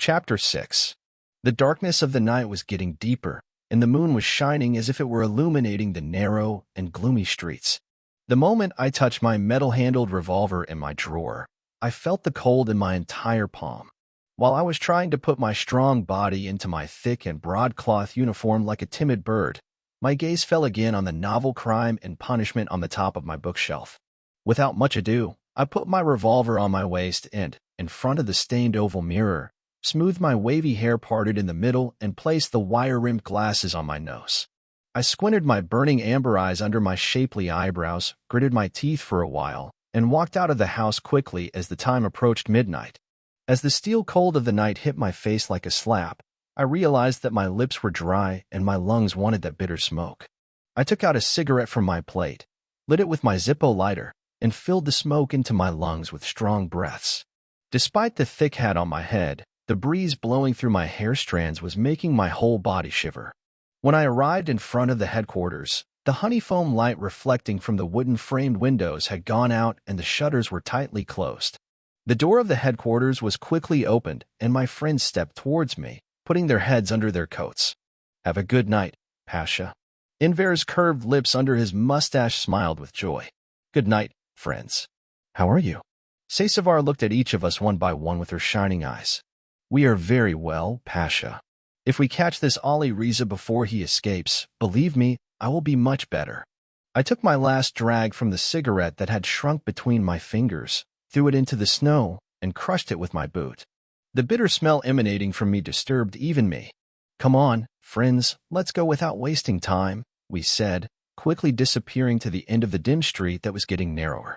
Chapter 6. The darkness of the night was getting deeper, and the moon was shining as if it were illuminating the narrow and gloomy streets. The moment I touched my metal-handled revolver in my drawer, I felt the cold in my entire palm. While I was trying to put my strong body into my thick and broadcloth uniform like a timid bird, my gaze fell again on the novel Crime and Punishment on the top of my bookshelf. Without much ado, I put my revolver on my waist and, in front of the stained oval mirror, smoothed my wavy hair parted in the middle and placed the wire-rimmed glasses on my nose. I squinted my burning amber eyes under my shapely eyebrows, gritted my teeth for a while, and walked out of the house quickly as the time approached midnight. As the steel cold of the night hit my face like a slap, I realized that my lips were dry and my lungs wanted that bitter smoke. I took out a cigarette from my plate, lit it with my Zippo lighter, and filled the smoke into my lungs with strong breaths. Despite the thick hat on my head, the breeze blowing through my hair strands was making my whole body shiver. When I arrived in front of the headquarters, the honeyfoam light reflecting from the wooden-framed windows had gone out and the shutters were tightly closed. The door of the headquarters was quickly opened, and my friends stepped towards me, putting their heads under their coats. "Have a good night, Pasha." Enver's curved lips under his mustache smiled with joy. "Good night, friends. How are you?" Saysavar looked at each of us one by one with her shining eyes. "We are very well, Pasha. If we catch this Ali Riza before he escapes, believe me, I will be much better." I took my last drag from the cigarette that had shrunk between my fingers, threw it into the snow, and crushed it with my boot. The bitter smell emanating from me disturbed even me. "Come on, friends, let's go without wasting time," we said, quickly disappearing to the end of the dim street that was getting narrower.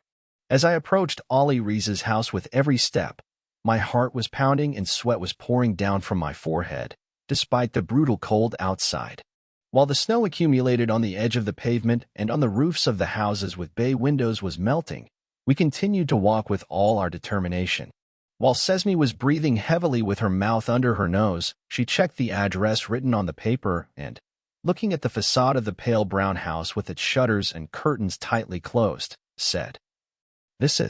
As I approached Ali Riza's house with every step, my heart was pounding and sweat was pouring down from my forehead, despite the brutal cold outside. While the snow accumulated on the edge of the pavement and on the roofs of the houses with bay windows was melting, we continued to walk with all our determination. While Sesame was breathing heavily with her mouth under her nose, she checked the address written on the paper and, looking at the facade of the pale brown house with its shutters and curtains tightly closed, said, This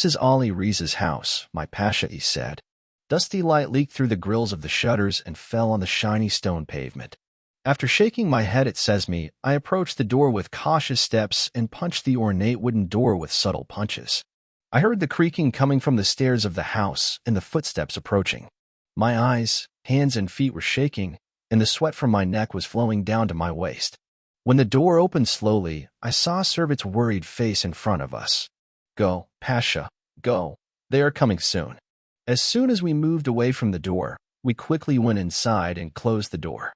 is Ali Riza's house, my Pasha," he said. Dusty light leaked through the grills of the shutters and fell on the shiny stone pavement. After shaking my head at Sesame, I approached the door with cautious steps and punched the ornate wooden door with subtle punches. I heard the creaking coming from the stairs of the house and the footsteps approaching. My eyes, hands, and feet were shaking, and the sweat from my neck was flowing down to my waist. When the door opened slowly, I saw Servet's worried face in front of us. "Go, Pasha, go. They are coming soon." As soon as we moved away from the door, we quickly went inside and closed the door.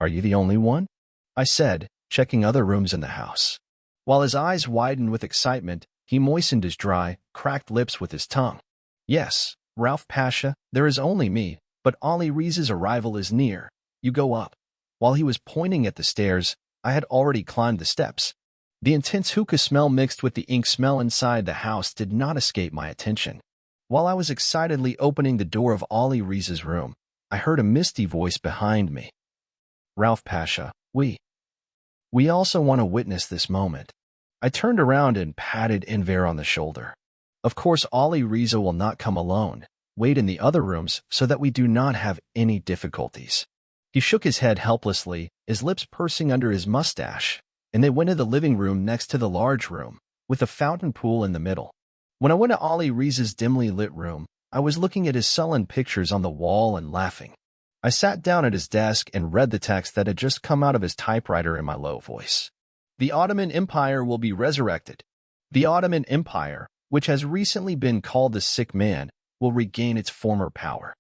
"Are you the only one?" I said, checking other rooms in the house. While his eyes widened with excitement, he moistened his dry, cracked lips with his tongue. "Yes, Ralph Pasha, there is only me, but Ali Riza's arrival is near. You go up." While he was pointing at the stairs, I had already climbed the steps. The intense hookah smell mixed with the ink smell inside the house did not escape my attention. While I was excitedly opening the door of Ali Riza's room, I heard a misty voice behind me. "Ralph Pasha, we also want to witness this moment." I turned around and patted Enver on the shoulder. "Of course Ali Riza will not come alone. Wait in the other rooms so that we do not have any difficulties." He shook his head helplessly, his lips pursing under his mustache, and they went to the living room next to the large room, with a fountain pool in the middle. When I went to Ali Riza's dimly lit room, I was looking at his sullen pictures on the wall and laughing. I sat down at his desk and read the text that had just come out of his typewriter in my low voice. "The Ottoman Empire will be resurrected. The Ottoman Empire, which has recently been called the sick man, will regain its former power.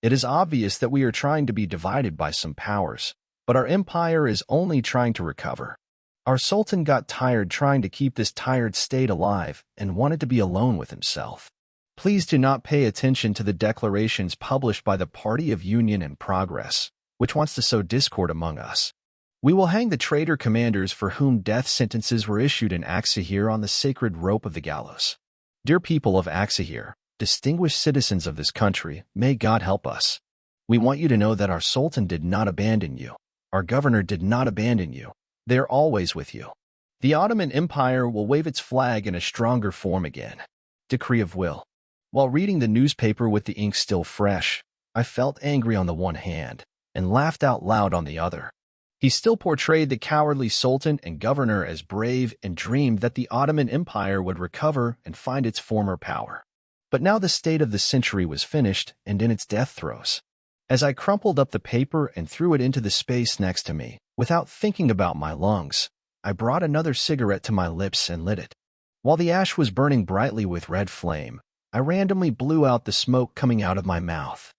It is obvious that we are trying to be divided by some powers, but our empire is only trying to recover. Our Sultan got tired trying to keep this tired state alive and wanted to be alone with himself. Please do not pay attention to the declarations published by the Party of Union and Progress, which wants to sow discord among us. We will hang the traitor commanders for whom death sentences were issued in Aksahir on the sacred rope of the gallows. Dear people of Aksahir, distinguished citizens of this country, may God help us. We want you to know that our Sultan did not abandon you. Our governor did not abandon you. They are always with you. The Ottoman Empire will wave its flag in a stronger form again. Decree of will." While reading the newspaper with the ink still fresh, I felt angry on the one hand and laughed out loud on the other. He still portrayed the cowardly sultan and governor as brave and dreamed that the Ottoman Empire would recover and find its former power. But now the state of the century was finished and in its death throes. As I crumpled up the paper and threw it into the space next to me, without thinking about my lungs, I brought another cigarette to my lips and lit it. While the ash was burning brightly with red flame, I randomly blew out the smoke coming out of my mouth.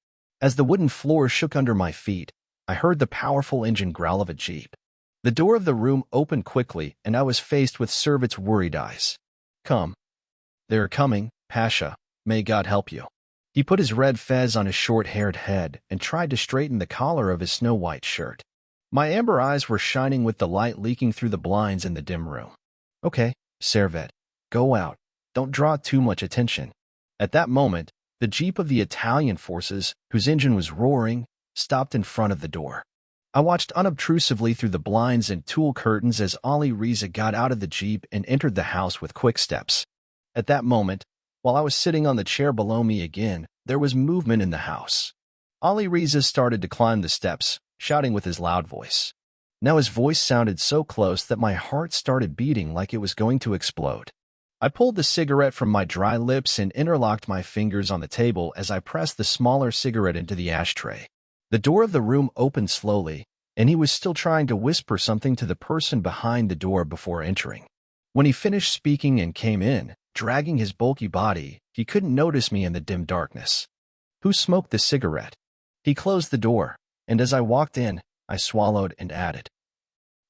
As the wooden floor shook under my feet, I heard the powerful engine growl of a jeep. The door of the room opened quickly, and I was faced with Servet's worried eyes. "Come." "They're coming, Pasha. May God help you." He put his red fez on his short-haired head and tried to straighten the collar of his snow-white shirt. My amber eyes were shining with the light leaking through the blinds in the dim room. "Okay, Servet. Go out. Don't draw too much attention." At that moment, the jeep of the Italian forces, whose engine was roaring, stopped in front of the door. I watched unobtrusively through the blinds and tulle curtains as Ali Riza got out of the jeep and entered the house with quick steps. At that moment, while I was sitting on the chair below me again, there was movement in the house. Ali Riza started to climb the steps, shouting with his loud voice. Now his voice sounded so close that my heart started beating like it was going to explode. I pulled the cigarette from my dry lips and interlocked my fingers on the table as I pressed the smaller cigarette into the ashtray. The door of the room opened slowly, and he was still trying to whisper something to the person behind the door before entering. When he finished speaking and came in, dragging his bulky body, he couldn't notice me in the dim darkness. "Who smoked the cigarette?" He closed the door, and as I walked in, I swallowed and added,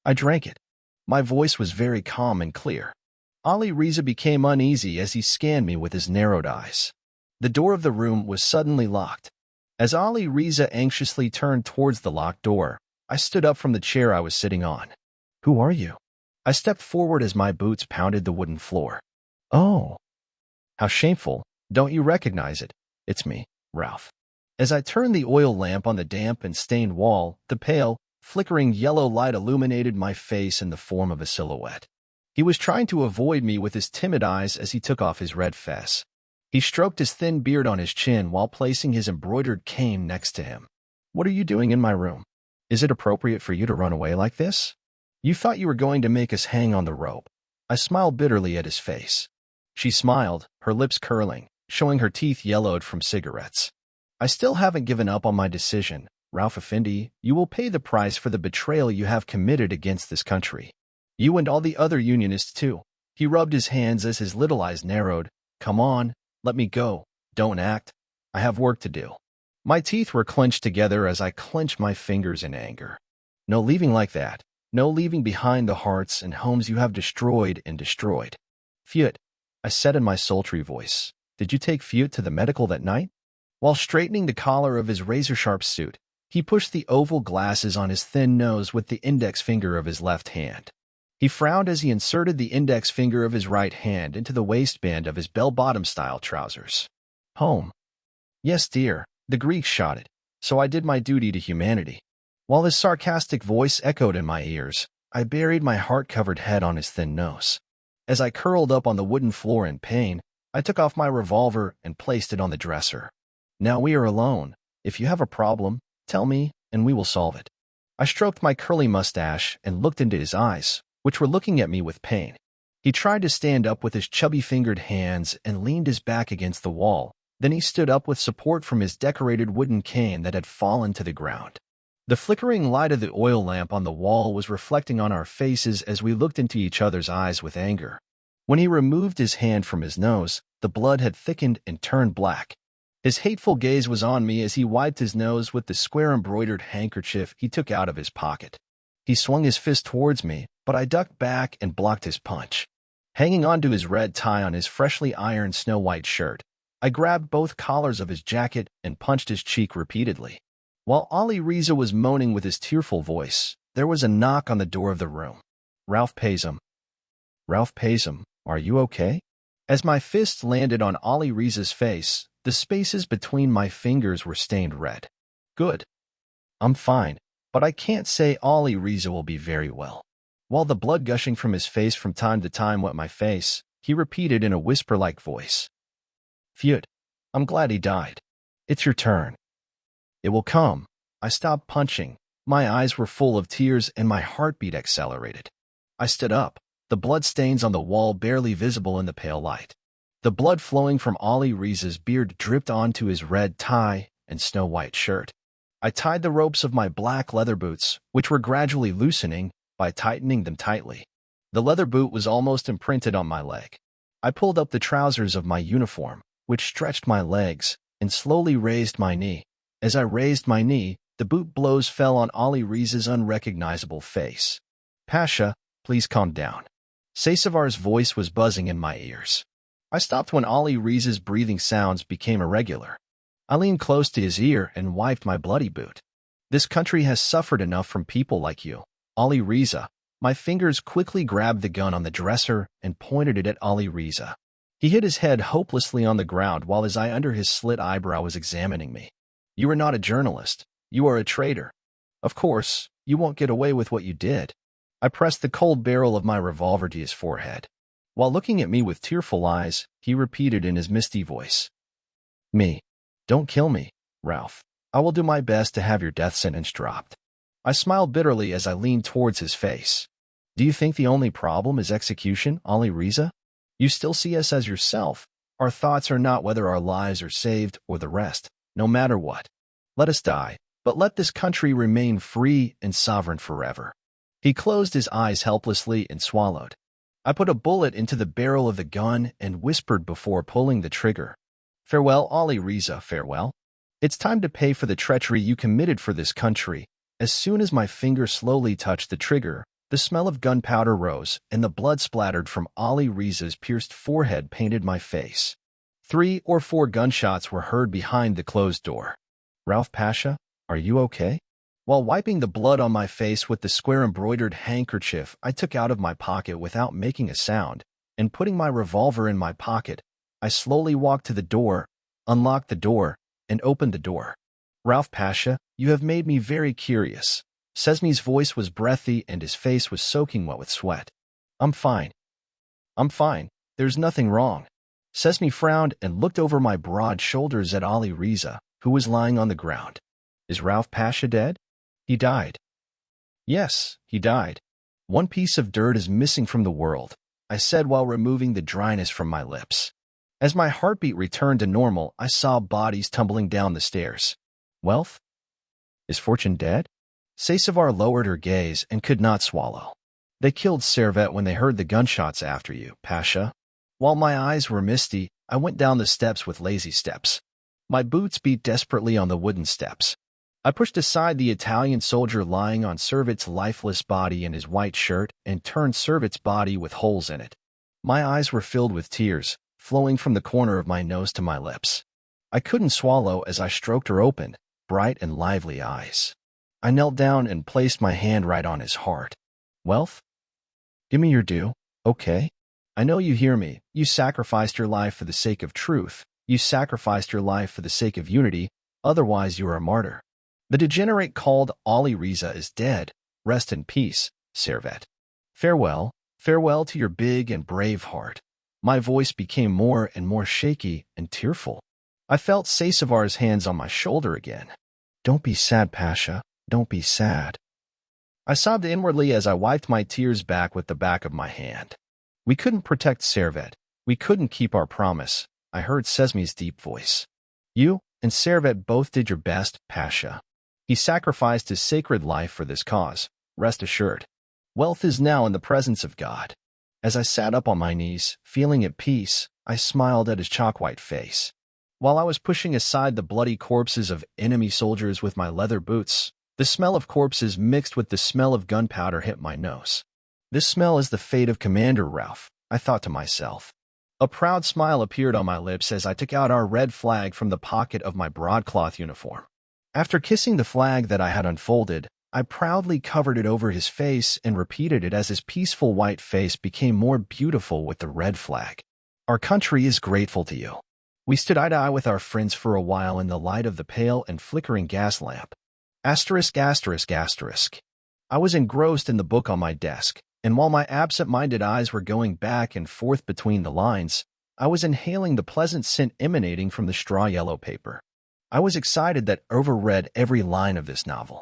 "I drank it." My voice was very calm and clear. Ali Riza became uneasy as he scanned me with his narrowed eyes. The door of the room was suddenly locked. As Ali Riza anxiously turned towards the locked door, I stood up from the chair I was sitting on. "Who are you?" I stepped forward as my boots pounded the wooden floor. "Oh, how shameful. Don't you recognize it? It's me, Ralph." As I turned the oil lamp on the damp and stained wall, the pale, flickering yellow light illuminated my face in the form of a silhouette. He was trying to avoid me with his timid eyes as he took off his red fez. He stroked his thin beard on his chin while placing his embroidered cane next to him. "What are you doing in my room? Is it appropriate for you to run away like this? You thought you were going to make us hang on the rope." I smiled bitterly at his face. She smiled, her lips curling, showing her teeth yellowed from cigarettes. "I still haven't given up on my decision, Ralph Effendi. You will pay the price for the betrayal you have committed against this country. You and all the other Unionists, too." He rubbed his hands as his little eyes narrowed. "Come on, let me go. Don't act. I have work to do." My teeth were clenched together as I clenched my fingers in anger. "No leaving like that. No leaving behind the hearts and homes you have destroyed and destroyed." "Fiat," I said in my sultry voice. "Did you take Fiat to the medical that night?" While straightening the collar of his razor-sharp suit, he pushed the oval glasses on his thin nose with the index finger of his left hand. He frowned as he inserted the index finger of his right hand into the waistband of his bell-bottom-style trousers. "Home." "Yes, dear, the Greeks shot it, so I did my duty to humanity." While his sarcastic voice echoed in my ears, I buried my heart-covered head on his thin nose. As I curled up on the wooden floor in pain, I took off my revolver and placed it on the dresser. "Now we are alone. If you have a problem, tell me, and we will solve it." I stroked my curly mustache and looked into his eyes, which were looking at me with pain. He tried to stand up with his chubby-fingered hands and leaned his back against the wall. Then he stood up with support from his decorated wooden cane that had fallen to the ground. The flickering light of the oil lamp on the wall was reflecting on our faces as we looked into each other's eyes with anger. When he removed his hand from his nose, the blood had thickened and turned black. His hateful gaze was on me as he wiped his nose with the square embroidered handkerchief he took out of his pocket. He swung his fist towards me, but I ducked back and blocked his punch. Hanging onto his red tie on his freshly ironed snow-white shirt, I grabbed both collars of his jacket and punched his cheek repeatedly. While Ali Riza was moaning with his tearful voice, there was a knock on the door of the room. "Ralph Paysom." "Ralph Paysom, are you okay?" As my fist landed on Ali Riza's face, the spaces between my fingers were stained red. "Good. I'm fine, but I can't say Ali Riza will be very well." While the blood gushing from his face from time to time wet my face, he repeated in a whisper-like voice, "Fiat, I'm glad he died. It's your turn." It will come. I stopped punching. My eyes were full of tears and my heartbeat accelerated. I stood up, the blood stains on the wall barely visible in the pale light. The blood flowing from Ali Riza's beard dripped onto his red tie and snow-white shirt. I tied the ropes of my black leather boots, which were gradually loosening, by tightening them tightly. The leather boot was almost imprinted on my leg. I pulled up the trousers of my uniform, which stretched my legs, and slowly raised my knee. As I raised my knee, the boot blows fell on Ali Riza's unrecognizable face. "Pasha, please calm down." Saysavar's voice was buzzing in my ears. I stopped when Ali Riza's breathing sounds became irregular. I leaned close to his ear and wiped my bloody boot. "This country has suffered enough from people like you, Ali Riza." My fingers quickly grabbed the gun on the dresser and pointed it at Ali Riza. He hit his head hopelessly on the ground while his eye under his slit eyebrow was examining me. "You are not a journalist. You are a traitor. Of course, you won't get away with what you did." I pressed the cold barrel of my revolver to his forehead. While looking at me with tearful eyes, he repeated in his misty voice, "Me. Don't kill me, Ralph. I will do my best to have your death sentence dropped." I smiled bitterly as I leaned towards his face. "Do you think the only problem is execution, Ali Riza? You still see us as yourself. Our thoughts are not whether our lives are saved or the rest, no matter what. Let us die, but let this country remain free and sovereign forever." He closed his eyes helplessly and swallowed. I put a bullet into the barrel of the gun and whispered before pulling the trigger, "Farewell, Ali Riza, farewell. It's time to pay for the treachery you committed for this country." As soon as my finger slowly touched the trigger, the smell of gunpowder rose, and the blood splattered from Ali Riza's pierced forehead painted my face. 3 or 4 gunshots were heard behind the closed door. "Ralph Pasha, are you okay?" While wiping the blood on my face with the square embroidered handkerchief I took out of my pocket without making a sound, and putting my revolver in my pocket, I slowly walked to the door, unlocked the door, and opened the door. "Ralph Pasha, you have made me very curious." Sesme's voice was breathy and his face was soaking wet with sweat. I'm fine. There's nothing wrong." Sesme frowned and looked over my broad shoulders at Ali Riza, who was lying on the ground. "Is Ralph Pasha dead?" "He died." "Yes, he died. One piece of dirt is missing from the world," I said while removing the dryness from my lips. As my heartbeat returned to normal, I saw bodies tumbling down the stairs. "Wealth? Is Fortune dead?" Saysavar lowered her gaze and could not swallow. "They killed Servet when they heard the gunshots after you, Pasha." While my eyes were misty, I went down the steps with lazy steps. My boots beat desperately on the wooden steps. I pushed aside the Italian soldier lying on Servet's lifeless body in his white shirt and turned Servet's body with holes in it. My eyes were filled with tears, flowing from the corner of my nose to my lips. I couldn't swallow as I stroked her open, bright and lively eyes. I knelt down and placed my hand right on his heart. "Wealth? Give me your due, okay? I know you hear me. You sacrificed your life for the sake of truth. You sacrificed your life for the sake of unity, otherwise you are a martyr. The degenerate called Ali Riza is dead. Rest in peace, Servet. Farewell, farewell to your big and brave heart." My voice became more and more shaky and tearful. I felt Saysavar's hands on my shoulder again. "Don't be sad, Pasha. Don't be sad." I sobbed inwardly as I wiped my tears back with the back of my hand. "We couldn't protect Servet. We couldn't keep our promise," I heard Sesme's deep voice. "You and Servet both did your best, Pasha. He sacrificed his sacred life for this cause, rest assured. Wealth is now in the presence of God." As I sat up on my knees, feeling at peace, I smiled at his chalk-white face. While I was pushing aside the bloody corpses of enemy soldiers with my leather boots, the smell of corpses mixed with the smell of gunpowder hit my nose. "This smell is the fate of Commander Ralph," I thought to myself. A proud smile appeared on my lips as I took out our red flag from the pocket of my broadcloth uniform. After kissing the flag that I had unfolded, I proudly covered it over his face and repeated it as his peaceful white face became more beautiful with the red flag. "Our country is grateful to you." We stood eye to eye with our friends for a while in the light of the pale and flickering gas lamp. Asterisk, asterisk, asterisk. I was engrossed in the book on my desk, and while my absent-minded eyes were going back and forth between the lines, I was inhaling the pleasant scent emanating from the straw yellow paper. I was excited that overread every line of this novel.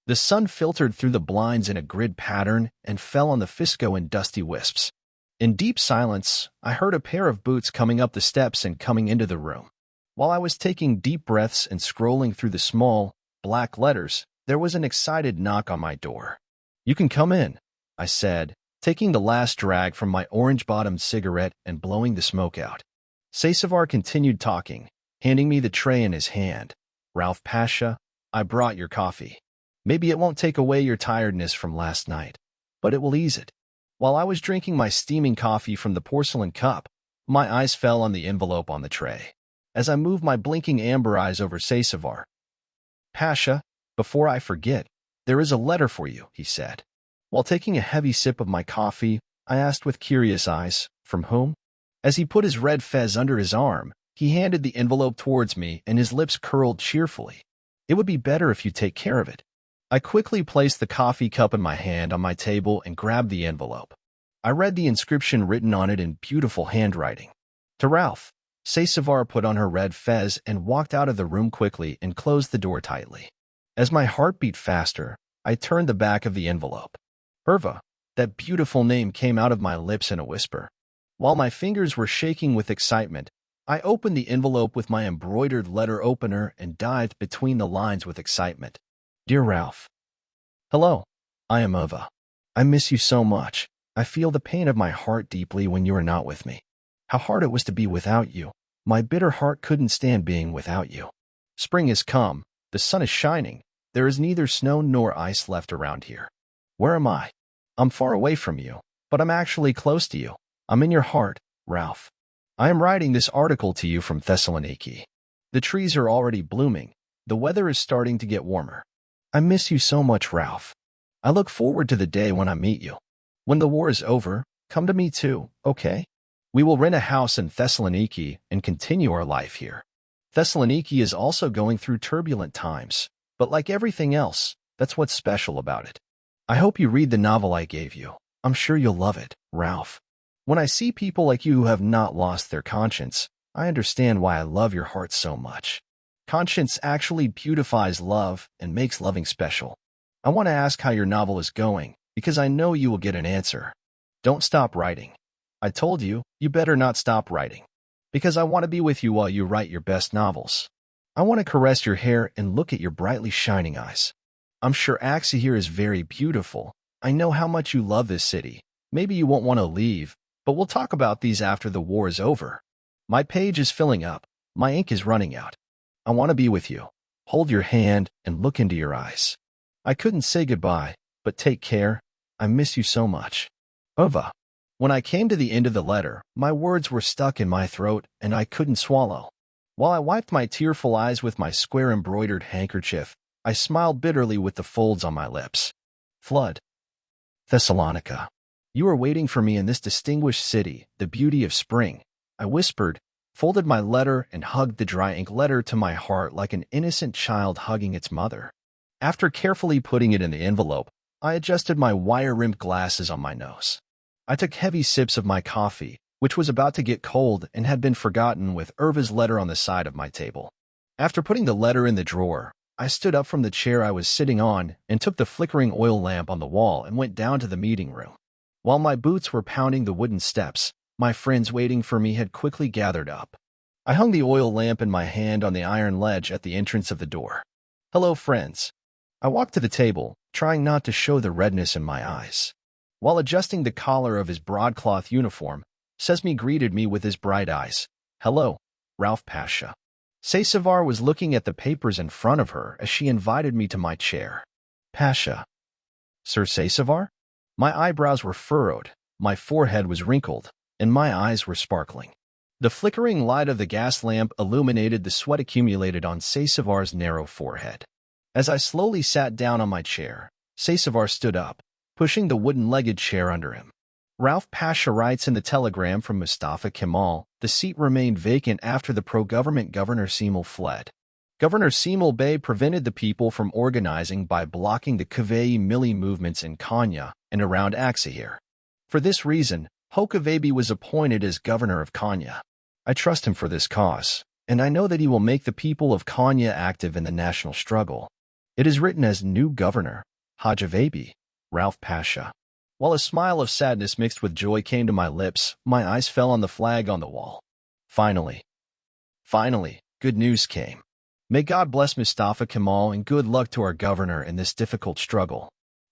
The sun filtered through the blinds in a grid pattern and fell on the Fisco in dusty wisps. In deep silence, I heard a pair of boots coming up the steps and coming into the room. While I was taking deep breaths and scrolling through the small, black letters, there was an excited knock on my door. "You can come in," I said, taking the last drag from my orange-bottomed cigarette and blowing the smoke out. Seysevar continued talking, handing me the tray in his hand. "Ralph Pasha, I brought your coffee. Maybe it won't take away your tiredness from last night, but it will ease it." While I was drinking my steaming coffee from the porcelain cup, my eyes fell on the envelope on the tray. As I moved my blinking amber eyes over Seysevar, "Pasha, before I forget, there is a letter for you," he said. While taking a heavy sip of my coffee, I asked with curious eyes, "From whom?" As he put his red fez under his arm, he handed the envelope towards me and his lips curled cheerfully. "It would be better if you take care of it." I quickly placed the coffee cup in my hand on my table and grabbed the envelope. I read the inscription written on it in beautiful handwriting. "To Ralph." Seysevar put on her red fez and walked out of the room quickly and closed the door tightly. As my heart beat faster, I turned the back of the envelope. "Irva," that beautiful name came out of my lips in a whisper. While my fingers were shaking with excitement, I opened the envelope with my embroidered letter opener and dived between the lines with excitement. "Dear Ralph. Hello, I am Irva. I miss you so much. I feel the pain of my heart deeply when you are not with me. How hard it was to be without you. My bitter heart couldn't stand being without you. Spring has come, the sun is shining, there is neither snow nor ice left around here. Where am I? I'm far away from you, but I'm actually close to you. I'm in your heart, Ralph. I am writing this article to you from Thessaloniki. The trees are already blooming, the weather is starting to get warmer. I miss you so much, Ralph. I look forward to the day when I meet you. When the war is over, come to me too, okay? We will rent a house in Thessaloniki and continue our life here. Thessaloniki is also going through turbulent times, but like everything else, that's what's special about it. I hope you read the novel I gave you. I'm sure you'll love it, Ralph. When I see people like you who have not lost their conscience, I understand why I love your heart so much. Conscience actually beautifies love and makes loving special. I want to ask how your novel is going, because I know you will get an answer. Don't stop writing. I told you, you better not stop writing. Because I want to be with you while you write your best novels. I want to caress your hair and look at your brightly shining eyes. I'm sure Axie here is very beautiful. I know how much you love this city. Maybe you won't want to leave, but we'll talk about these after the war is over. My page is filling up. My ink is running out. I want to be with you. Hold your hand and look into your eyes. I couldn't say goodbye, but take care. I miss you so much. Irva. When I came to the end of the letter, my words were stuck in my throat and I couldn't swallow. While I wiped my tearful eyes with my square embroidered handkerchief, I smiled bitterly with the folds on my lips. Flood. Thessalonica. You are waiting for me in this distinguished city, the beauty of spring. I whispered, folded my letter and hugged the dry ink letter to my heart like an innocent child hugging its mother. After carefully putting it in the envelope, I adjusted my wire-rimmed glasses on my nose. I took heavy sips of my coffee, which was about to get cold and had been forgotten with Irva's letter on the side of my table. After putting the letter in the drawer, I stood up from the chair I was sitting on and took the flickering oil lamp on the wall and went down to the meeting room. While my boots were pounding the wooden steps, my friends waiting for me had quickly gathered up. I hung the oil lamp in my hand on the iron ledge at the entrance of the door. Hello, friends. I walked to the table, trying not to show the redness in my eyes. While adjusting the collar of his broadcloth uniform, Sesmi greeted me with his bright eyes. Hello, Ralph Pasha. Seysevar was looking at the papers in front of her as she invited me to my chair. Pasha. Sir Seysevar? My eyebrows were furrowed, my forehead was wrinkled, and my eyes were sparkling. The flickering light of the gas lamp illuminated the sweat accumulated on Seysevar's narrow forehead. As I slowly sat down on my chair, Seysevar stood up, pushing the wooden-legged chair under him. Ralph Pasha writes in the telegram from Mustafa Kemal, the seat remained vacant after the pro-government Governor Semel fled. Governor Semel Bey prevented the people from organizing by blocking the Kaveh Milli movements in Konya and around Aksahir. For this reason, Hokavebi was appointed as governor of Konya. I trust him for this cause. and I know that he will make the people of Konya active in the national struggle. It is written as new governor, Hajivabi, Rauf Pasha. While a smile of sadness mixed with joy came to my lips, my eyes fell on the flag on the wall. Finally, good news came. May God bless Mustafa Kemal and good luck to our governor in this difficult struggle.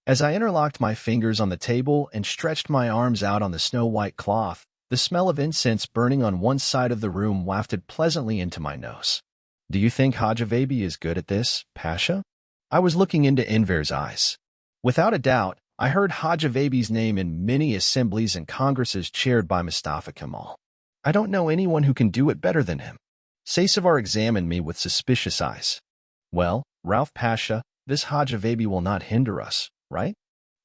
As I interlocked my fingers on the table and stretched my arms out on the snow-white cloth, the smell of incense burning on one side of the room wafted pleasantly into my nose. Do you think Hajivabi is good at this, Pasha? I was looking into Enver's eyes. Without a doubt, I heard Hajivabi's name in many assemblies and congresses chaired by Mustafa Kemal. I don't know anyone who can do it better than him. Saysavar examined me with suspicious eyes. Well, Rauf Pasha, this Hajivabi will not hinder us, right?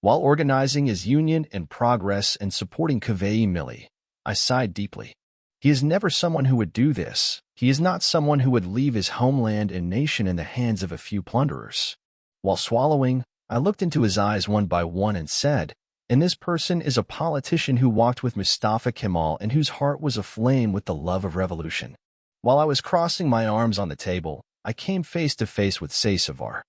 While organizing his union and progress and supporting Kaveh Milli, I sighed deeply. He is never someone who would do this. He is not someone who would leave his homeland and nation in the hands of a few plunderers. While swallowing, I looked into his eyes one by one and said, and this person is a politician who walked with Mustafa Kemal and whose heart was aflame with the love of revolution. While I was crossing my arms on the table, I came face to face with Saysavar.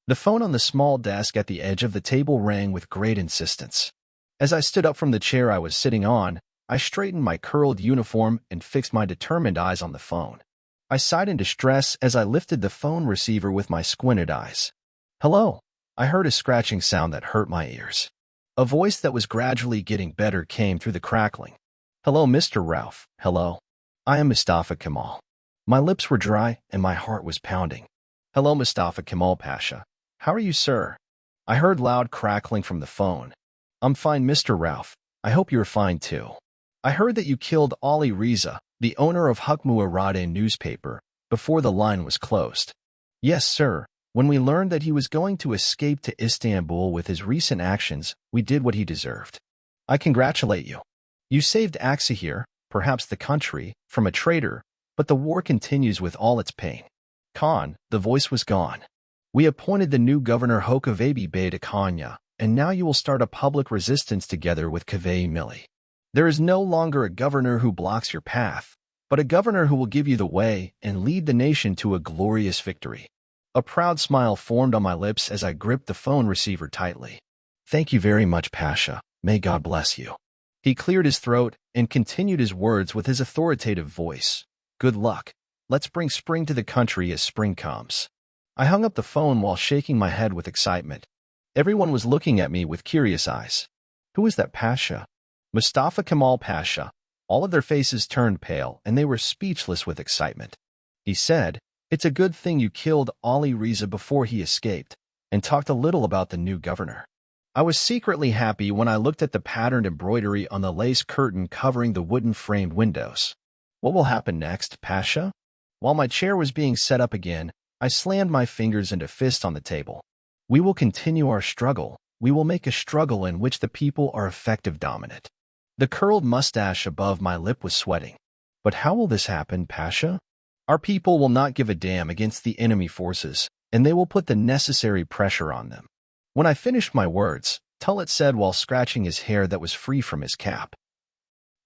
The phone on the small desk at the edge of the table rang with great insistence. As I stood up from the chair I was sitting on, I straightened my curled uniform and fixed my determined eyes on the phone. I sighed in distress as I lifted the phone receiver with my squinted eyes. Hello. I heard a scratching sound that hurt my ears. A voice that was gradually getting better came through the crackling. Hello, Mr. Rauf. Hello. I am Mustafa Kemal. My lips were dry and my heart was pounding. Hello, Mustafa Kemal Pasha. How are you, sir? I heard loud crackling from the phone. I'm fine, Mr. Rauf. I hope you're fine, too. I heard that you killed Ali Riza, the owner of Hukmu newspaper, before the line was closed. Yes, sir. When we learned that he was going to escape to Istanbul with his recent actions, we did what he deserved. I congratulate you. You saved Aksahir, perhaps the country, from a traitor, but the war continues with all its pain. Khan, the voice was gone. We appointed the new governor Hajivabi Bey to Konya, and now you will start a public resistance together with Kaveh Milli. There is no longer a governor who blocks your path, but a governor who will give you the way and lead the nation to a glorious victory. A proud smile formed on my lips as I gripped the phone receiver tightly. Thank you very much, Pasha. May God bless you. He cleared his throat and continued his words with his authoritative voice. Good luck. Let's bring spring to the country as spring comes. I hung up the phone while shaking my head with excitement. Everyone was looking at me with curious eyes. Who is that Pasha? Mustafa Kemal Pasha. All of their faces turned pale and they were speechless with excitement. He said, It's a good thing you killed Ali Riza before he escaped, and talked a little about the new governor. I was secretly happy when I looked at the patterned embroidery on the lace curtain covering the wooden-framed windows. What will happen next, Pasha? While my chair was being set up again, I slammed my fingers into fists on the table. We will continue our struggle. We will make a struggle in which the people are effective dominant. The curled mustache above my lip was sweating. But how will this happen, Pasha? Our people will not give a damn against the enemy forces, and they will put the necessary pressure on them. When I finished my words, Tullet said while scratching his hair that was free from his cap.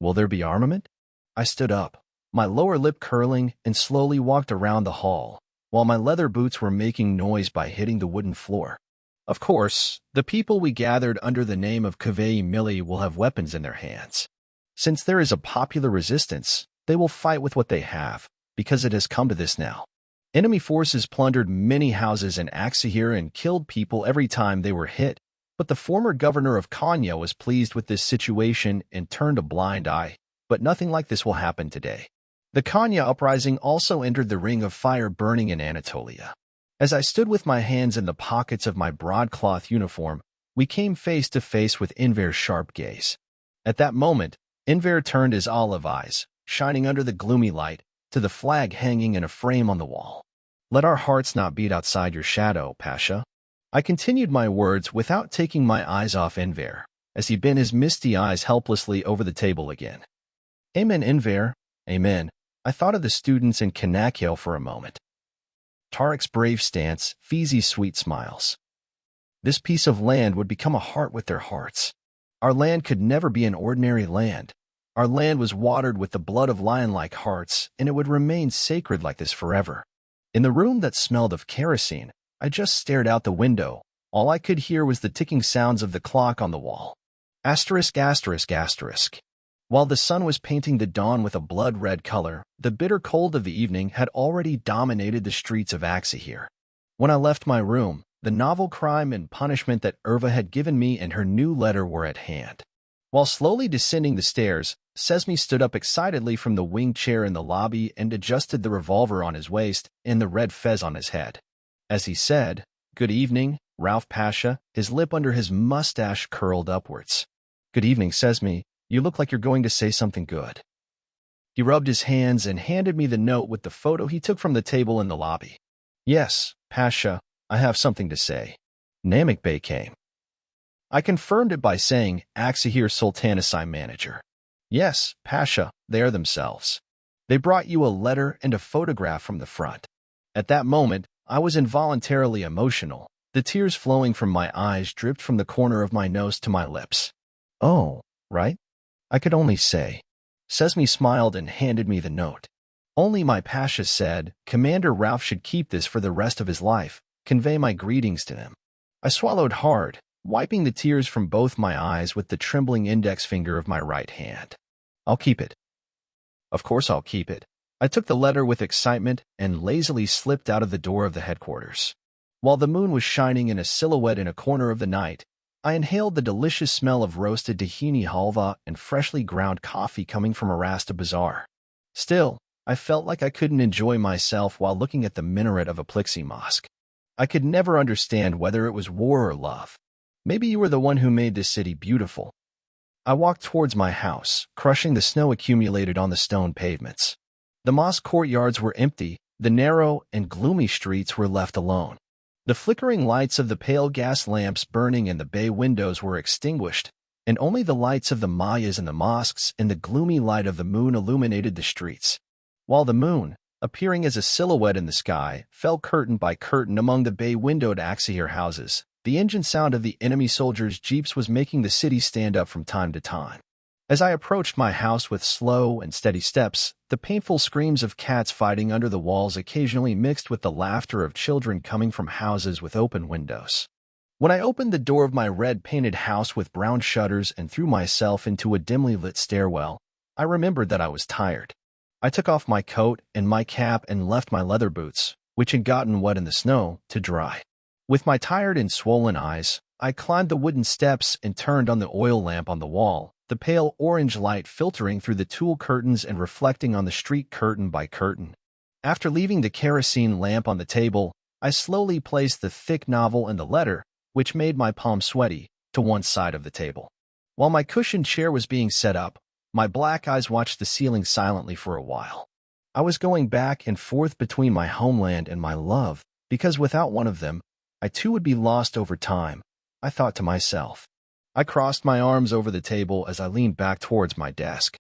Will there be armament? I stood up, my lower lip curling, and slowly walked around the hall, while my leather boots were making noise by hitting the wooden floor. Of course, the people we gathered under the name of Kaveh Milli will have weapons in their hands. Since there is a popular resistance, they will fight with what they have, because it has come to this now. Enemy forces plundered many houses in Aksahir and killed people every time they were hit, but the former governor of Konya was pleased with this situation and turned a blind eye, but nothing like this will happen today. The Konya uprising also entered the ring of fire burning in Anatolia. As I stood with my hands in the pockets of my broadcloth uniform, we came face to face with Enver's sharp gaze. At that moment, Enver turned his olive eyes, shining under the gloomy light, to the flag hanging in a frame on the wall. Let our hearts not beat outside your shadow, Pasha. I continued my words without taking my eyes off Enver, as he bent his misty eyes helplessly over the table again. Amen, Enver. Amen. I thought of the students in Kanakyo for a moment. Tarek's brave stance, Fizi's sweet smiles. This piece of land would become a heart with their hearts. Our land could never be an ordinary land. Our land was watered with the blood of lion-like hearts, and it would remain sacred like this forever. In the room that smelled of kerosene, I just stared out the window. All I could hear was the ticking sounds of the clock on the wall. Asterisk, asterisk, asterisk. While the sun was painting the dawn with a blood-red color, the bitter cold of the evening had already dominated the streets of Ateş. When I left my room, the novel Crime and Punishment that Irva had given me and her new letter were at hand. While slowly descending the stairs, Sesame stood up excitedly from the wing chair in the lobby and adjusted the revolver on his waist and the red fez on his head. As he said, "Good evening, Rauf Pasha," his lip under his mustache curled upwards. "Good evening, Sesame. You look like you're going to say something good." He rubbed his hands and handed me the note with the photo he took from the table in the lobby. "Yes, Pasha, I have something to say. Namik Bey came." I confirmed it by saying, "Aksahir Sultanasai manager." "Yes, Pasha, they are themselves. They brought you a letter and a photograph from the front." At that moment, I was involuntarily emotional. The tears flowing from my eyes dripped from the corner of my nose to my lips. "Oh, right?" I could only say. Sesame smiled and handed me the note. "Only my Pasha said, Commander Rauf should keep this for the rest of his life. Convey my greetings to him." I swallowed hard, wiping the tears from both my eyes with the trembling index finger of my right hand. "I'll keep it." "Of course I'll keep it." I took the letter with excitement and lazily slipped out of the door of the headquarters. While the moon was shining in a silhouette in a corner of the night, I inhaled the delicious smell of roasted tahini halva and freshly ground coffee coming from a Rasta bazaar. Still, I felt like I couldn't enjoy myself while looking at the minaret of a Plixie mosque. I could never understand whether it was war or love. "Maybe you were the one who made this city beautiful." I walked towards my house, crushing the snow accumulated on the stone pavements. The mosque courtyards were empty, the narrow and gloomy streets were left alone. The flickering lights of the pale gas lamps burning in the bay windows were extinguished, and only the lights of the mayas in the mosques and the gloomy light of the moon illuminated the streets. While the moon, appearing as a silhouette in the sky, fell curtain by curtain among the bay-windowed Aksahir houses, the engine sound of the enemy soldiers' jeeps was making the city stand up from time to time. As I approached my house with slow and steady steps, the painful screams of cats fighting under the walls occasionally mixed with the laughter of children coming from houses with open windows. When I opened the door of my red-painted house with brown shutters and threw myself into a dimly lit stairwell, I remembered that I was tired. I took off my coat and my cap and left my leather boots, which had gotten wet in the snow, to dry. With my tired and swollen eyes, I climbed the wooden steps and turned on the oil lamp on the wall, the pale orange light filtering through the tulle curtains and reflecting on the street curtain by curtain. After leaving the kerosene lamp on the table, I slowly placed the thick novel and the letter, which made my palms sweaty, to one side of the table. While my cushioned chair was being set up, my black eyes watched the ceiling silently for a while. I was going back and forth between my homeland and my love, because without one of them, I too would be lost over time, I thought to myself. I crossed my arms over the table as I leaned back towards my desk.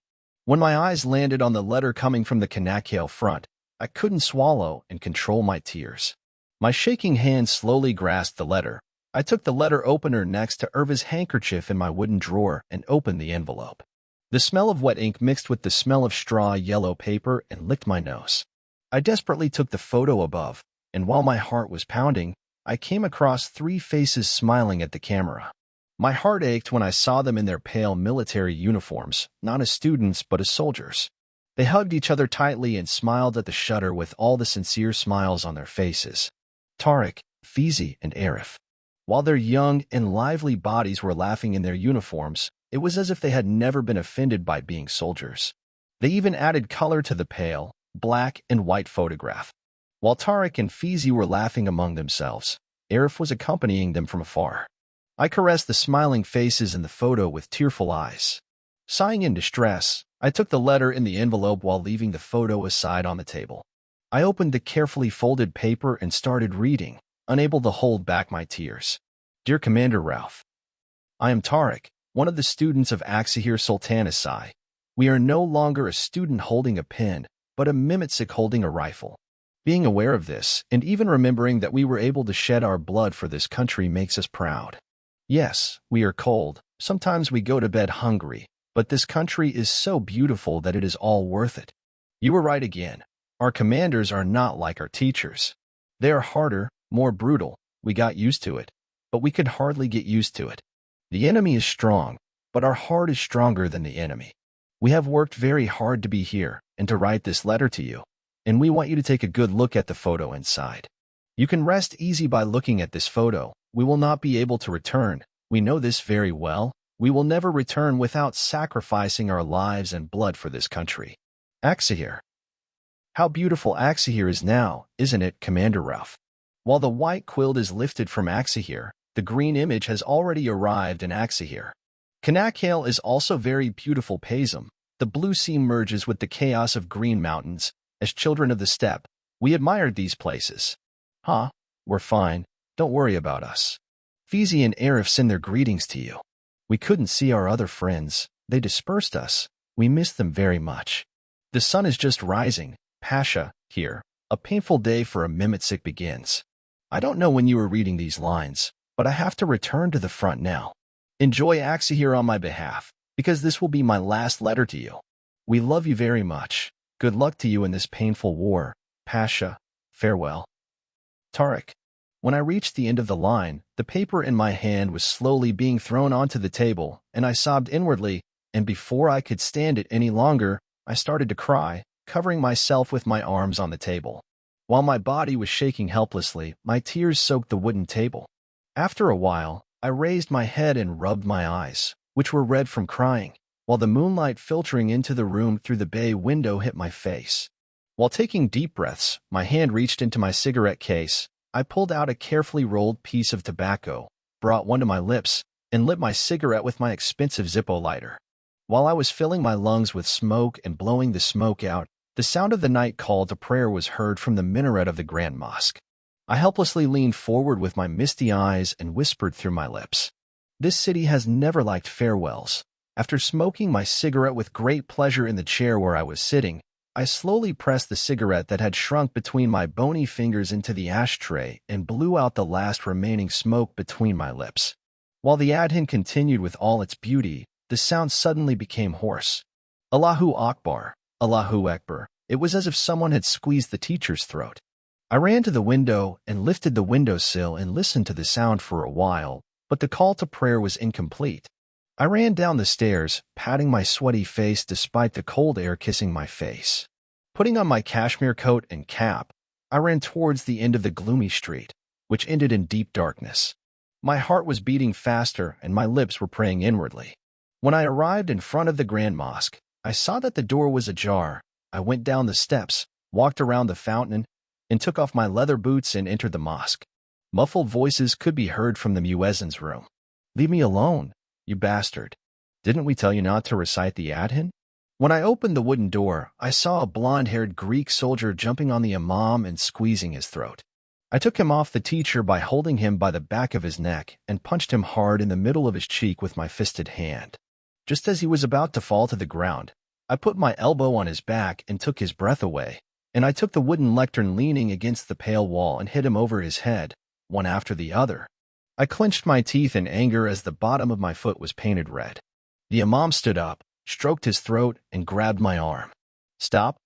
When my eyes landed on the letter coming from the Kanakale front, I couldn't swallow and control my tears. My shaking hand slowly grasped the letter. I took the letter opener next to Irva's handkerchief in my wooden drawer and opened the envelope. The smell of wet ink mixed with the smell of straw yellow paper and licked my nose. I desperately took the photo above, and while my heart was pounding, I came across 3 faces smiling at the camera. My heart ached when I saw them in their pale military uniforms, not as students but as soldiers. They hugged each other tightly and smiled at the shutter with all the sincere smiles on their faces. Tariq, Fizi, and Arif. While their young and lively bodies were laughing in their uniforms, it was as if they had never been offended by being soldiers. They even added color to the pale, black and white photograph. While Tariq and Fizi were laughing among themselves, Arif was accompanying them from afar. I caressed the smiling faces in the photo with tearful eyes. Sighing in distress, I took the letter in the envelope while leaving the photo aside on the table. I opened the carefully folded paper and started reading, unable to hold back my tears. Dear Commander Rauf, I am Tariq, one of the students of Aksahir Sultanasai. We are no longer a student holding a pen, but a mimitsik holding a rifle. Being aware of this, and even remembering that we were able to shed our blood for this country makes us proud. Yes, we are cold, sometimes we go to bed hungry, But this country is so beautiful that it is all worth it. You were right again. Our commanders are not like our teachers. They are harder, more brutal. We got used to it, but we could hardly get used to it. The enemy is strong, but our heart is stronger than the enemy. We have worked very hard to be here and to write this letter to you, and we want you to take a good look at the photo inside. You can rest easy by looking at this photo. We will not be able to return. We know this very well. We will never return without sacrificing our lives and blood for this country. Axahir. How beautiful Axahir is now, isn't it, Commander Ralph? While the white quilt is lifted from Axahir, the green image has already arrived in Axahir. Kanakale is also very beautiful Pazum. The blue sea merges with the chaos of green mountains. As children of the steppe, we admired these places. Huh? We're fine. Don't worry about us. Fizi and Arif send their greetings to you. We couldn't see our other friends. They dispersed us. We missed them very much. The sun is just rising. Pasha, here. A painful day for a Mimitsik begins. I don't know when you were reading these lines, but I have to return to the front now. Enjoy Axahir on my behalf, because this will be my last letter to you. We love you very much. Good luck to you in this painful war. Pasha, farewell. Tariq. When I reached the end of the line, the paper in my hand was slowly being thrown onto the table, and I sobbed inwardly, and before I could stand it any longer, I started to cry, covering myself with my arms on the table. While my body was shaking helplessly, my tears soaked the wooden table. After a while, I raised my head and rubbed my eyes, which were red from crying, while the moonlight filtering into the room through the bay window hit my face. While taking deep breaths, my hand reached into my cigarette case. I pulled out a carefully rolled piece of tobacco, brought one to my lips, and lit my cigarette with my expensive Zippo lighter. While I was filling my lungs with smoke and blowing the smoke out, the sound of the night call to prayer was heard from the minaret of the Grand Mosque. I helplessly leaned forward with my misty eyes and whispered through my lips. This city has never liked farewells. After smoking my cigarette with great pleasure in the chair where I was sitting, I slowly pressed the cigarette that had shrunk between my bony fingers into the ashtray and blew out the last remaining smoke between my lips. While the adhan continued with all its beauty, the sound suddenly became hoarse. Allahu Akbar, Allahu Akbar. It was as if someone had squeezed the teacher's throat. I ran to the window and lifted the windowsill and listened to the sound for a while, but the call to prayer was incomplete. I ran down the stairs, patting my sweaty face despite the cold air kissing my face. Putting on my cashmere coat and cap, I ran towards the end of the gloomy street, which ended in deep darkness. My heart was beating faster and my lips were praying inwardly. When I arrived in front of the Grand Mosque, I saw that the door was ajar. I went down the steps, walked around the fountain, and took off my leather boots and entered the mosque. Muffled voices could be heard from the muezzin's room. "Leave me alone, you bastard. Didn't we tell you not to recite the adhan?" When I opened the wooden door, I saw a blonde-haired Greek soldier jumping on the imam and squeezing his throat. I took him off the teacher by holding him by the back of his neck and punched him hard in the middle of his cheek with my fisted hand. Just as he was about to fall to the ground, I put my elbow on his back and took his breath away, and I took the wooden lectern leaning against the pale wall and hit him over his head, one after the other. I clenched my teeth in anger as the bottom of my foot was painted red. The imam stood up, stroked his throat, and grabbed my arm. Stop,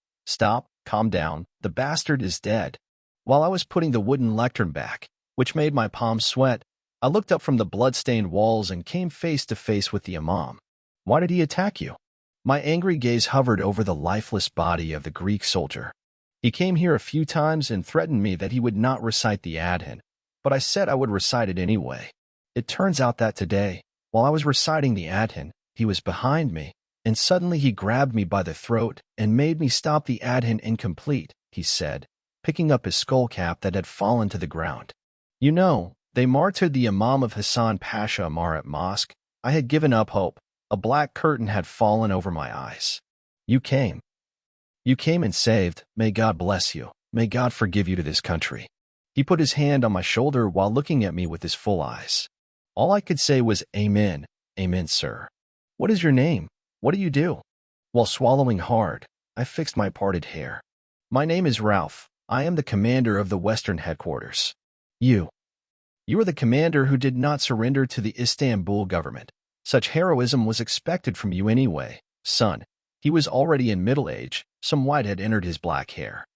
calm down, the bastard is dead." While I was putting the wooden lectern back, which made my palms sweat, I looked up from the blood-stained walls and came face to face with the imam. "Why did he attack you?" My angry gaze hovered over the lifeless body of the Greek soldier. "He came here a few times and threatened me that he would not recite the adhan, but I said I would recite it anyway. It turns out that today, while I was reciting the adhan, he was behind me, and suddenly he grabbed me by the throat and made me stop the adhan incomplete," he said, picking up his skull cap that had fallen to the ground. "You know, they martyred the Imam of Hassan Pasha Amarat Mosque. I had given up hope. A black curtain had fallen over my eyes. You came. You came and saved. May God bless you. May God forgive you to this country." He put his hand on my shoulder while looking at me with his full eyes. All I could say was, "Amen, amen, sir." "What is your name? What do you do?" While swallowing hard, I fixed my parted hair. "My name is Ralph. I am the commander of the Western headquarters. You are the commander who did not surrender to the Istanbul government. Such heroism was expected from you anyway, son. He was already in middle age, some white had entered his black hair.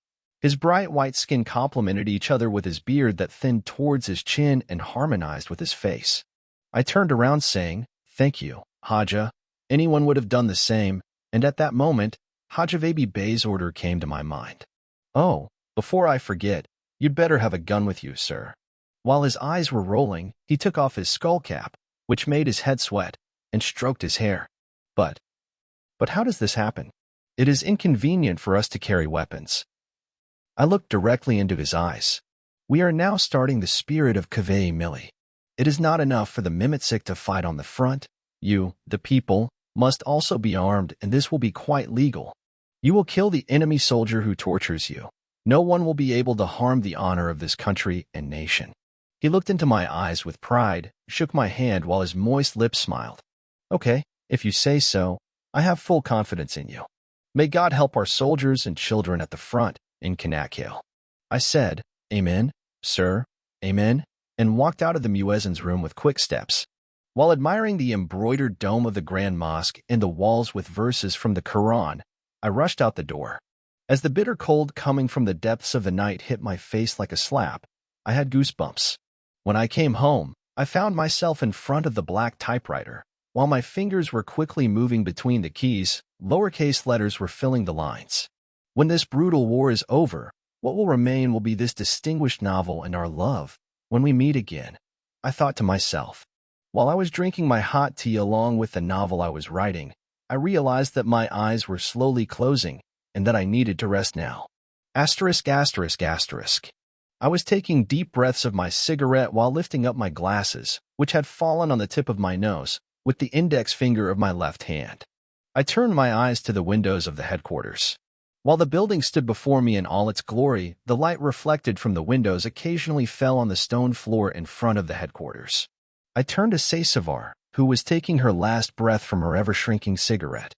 His bright white skin complemented each other with his beard that thinned towards his chin and harmonized with his face. I turned around saying, "Thank you, Haja." Anyone would have done the same, and at that moment, Hajababy Bey's order came to my mind. "Oh, before I forget, you'd better have a gun with you, sir." While his eyes were rolling, he took off his skull cap, which made his head sweat, and stroked his hair. But how does this happen? It is inconvenient for us to carry weapons. I looked directly into his eyes. We are now starting the spirit of Kaveh Milli. It is not enough for the Mimitsik to fight on the front. You, the people, must also be armed, and this will be quite legal. You will kill the enemy soldier who tortures you. No one will be able to harm the honor of this country and nation. He looked into my eyes with pride, shook my hand while his moist lips smiled. "Okay, if you say so, I have full confidence in you. May God help our soldiers and children at the front in Kanakil." I said, "Amen, sir, amen," and walked out of the muezzin's room with quick steps. While admiring the embroidered dome of the Grand Mosque and the walls with verses from the Quran, I rushed out the door. As the bitter cold coming from the depths of the night hit my face like a slap, I had goosebumps. When I came home, I found myself in front of the black typewriter. While my fingers were quickly moving between the keys, lowercase letters were filling the lines. When this brutal war is over, what will remain will be this distinguished novel and our love. When we meet again, I thought to myself. While I was drinking my hot tea along with the novel I was writing, I realized that my eyes were slowly closing and that I needed to rest now. Asterisk, asterisk, asterisk. I was taking deep breaths of my cigarette while lifting up my glasses, which had fallen on the tip of my nose, with the index finger of my left hand. I turned my eyes to the windows of the headquarters. While the building stood before me in all its glory, the light reflected from the windows occasionally fell on the stone floor in front of the headquarters. I turned to Saysavar, who was taking her last breath from her ever-shrinking cigarette.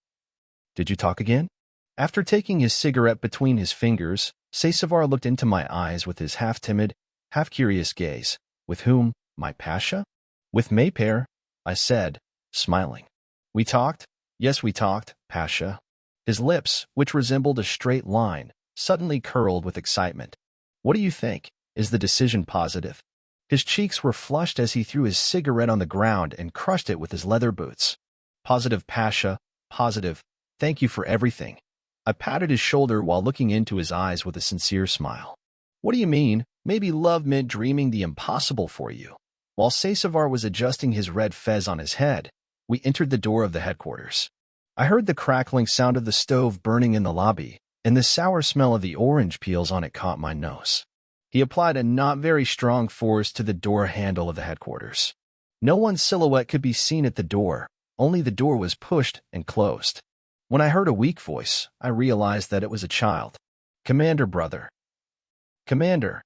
"Did you talk again?" After taking his cigarette between his fingers, Saysavar looked into my eyes with his half-timid, half-curious gaze. "With whom, my Pasha?" "With Maypair," I said, smiling. "We talked?" "Yes, we talked, Pasha." His lips, which resembled a straight line, suddenly curled with excitement. "What do you think? Is the decision positive?" His cheeks were flushed as he threw his cigarette on the ground and crushed it with his leather boots. "Positive, Pasha, positive. Thank you for everything." I patted his shoulder while looking into his eyes with a sincere smile. "What do you mean? Maybe love meant dreaming the impossible for you." While Saysavar was adjusting his red fez on his head, we entered the door of the headquarters. I heard the crackling sound of the stove burning in the lobby, and the sour smell of the orange peels on it caught my nose. He applied a not very strong force to the door handle of the headquarters. No one's silhouette could be seen at the door, only the door was pushed and closed. When I heard a weak voice, I realized that it was a child. "Commander, brother." "Commander."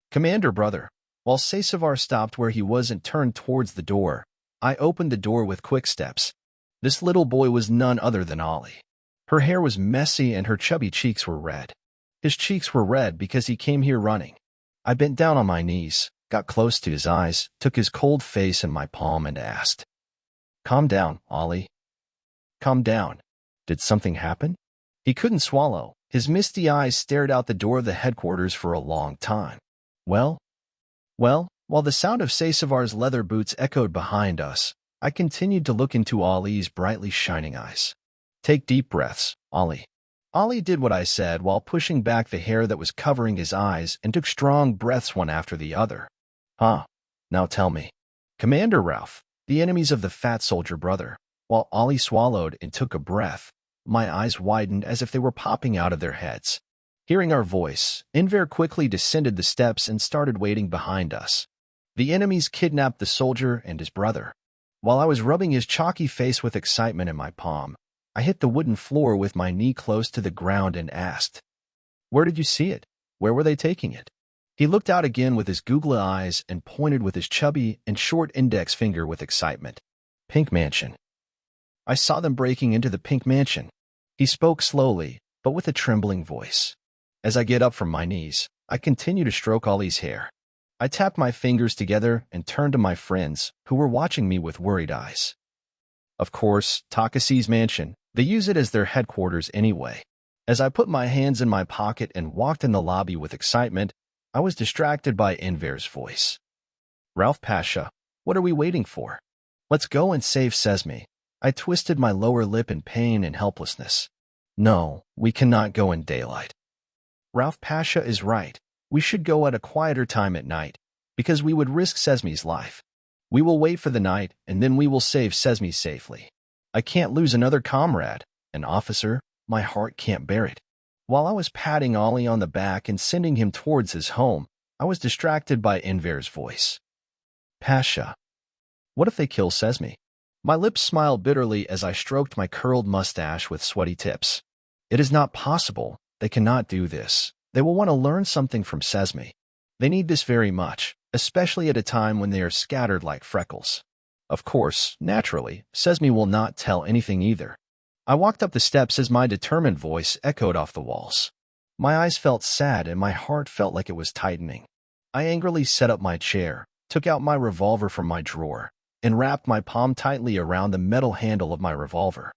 "Commander, brother." While Saysavar stopped where he was and turned towards the door, I opened the door with quick steps. This little boy was none other than Ollie. Her hair was messy and her chubby cheeks were red. His cheeks were red because he came here running. I bent down on my knees, got close to his eyes, took his cold face in my palm and asked, "Calm down, Ollie. Calm down. Did something happen?" He couldn't swallow. His misty eyes stared out the door of the headquarters for a long time. Well, while the sound of Saysavar's leather boots echoed behind us, I continued to look into Ollie's brightly shining eyes. "Take deep breaths, Ollie." Ollie did what I said while pushing back the hair that was covering his eyes and took strong breaths one after the other. "Huh. Now tell me." "Commander Ralph, the enemies of the fat soldier brother." While Ollie swallowed and took a breath, my eyes widened as if they were popping out of their heads. Hearing our voice, Enver quickly descended the steps and started waiting behind us. The enemies kidnapped the soldier and his brother. While I was rubbing his chalky face with excitement in my palm, I hit the wooden floor with my knee close to the ground and asked, "Where did you see it? Where were they taking it?" He looked out again with his googly eyes and pointed with his chubby and short index finger with excitement. "Pink Mansion. I saw them breaking into the Pink Mansion." He spoke slowly, but with a trembling voice. As I get up from my knees, I continue to stroke Ollie's hair. I tapped my fingers together and turned to my friends, who were watching me with worried eyes. Of course, Takasi's mansion. They use it as their headquarters anyway. As I put my hands in my pocket and walked in the lobby with excitement, I was distracted by Enver's voice. Ralph Pasha, what are we waiting for? Let's go and save Sesame. I twisted my lower lip in pain and helplessness. No, we cannot go in daylight. Ralph Pasha is right. We should go at a quieter time at night, because we would risk Sesame's life. We will wait for the night, and then we will save Sesame safely. I can't lose another comrade, an officer. My heart can't bear it. While I was patting Ollie on the back and sending him towards his home, I was distracted by Enver's voice. Pasha. What if they kill Sesame? My lips smiled bitterly as I stroked my curled mustache with sweaty tips. It is not possible. They cannot do this. They will want to learn something from Sesame. They need this very much, especially at a time when they are scattered like freckles. Of course, naturally, Sesame will not tell anything either. I walked up the steps as my determined voice echoed off the walls. My eyes felt sad and my heart felt like it was tightening. I angrily set up my chair, took out my revolver from my drawer, and wrapped my palm tightly around the metal handle of my revolver.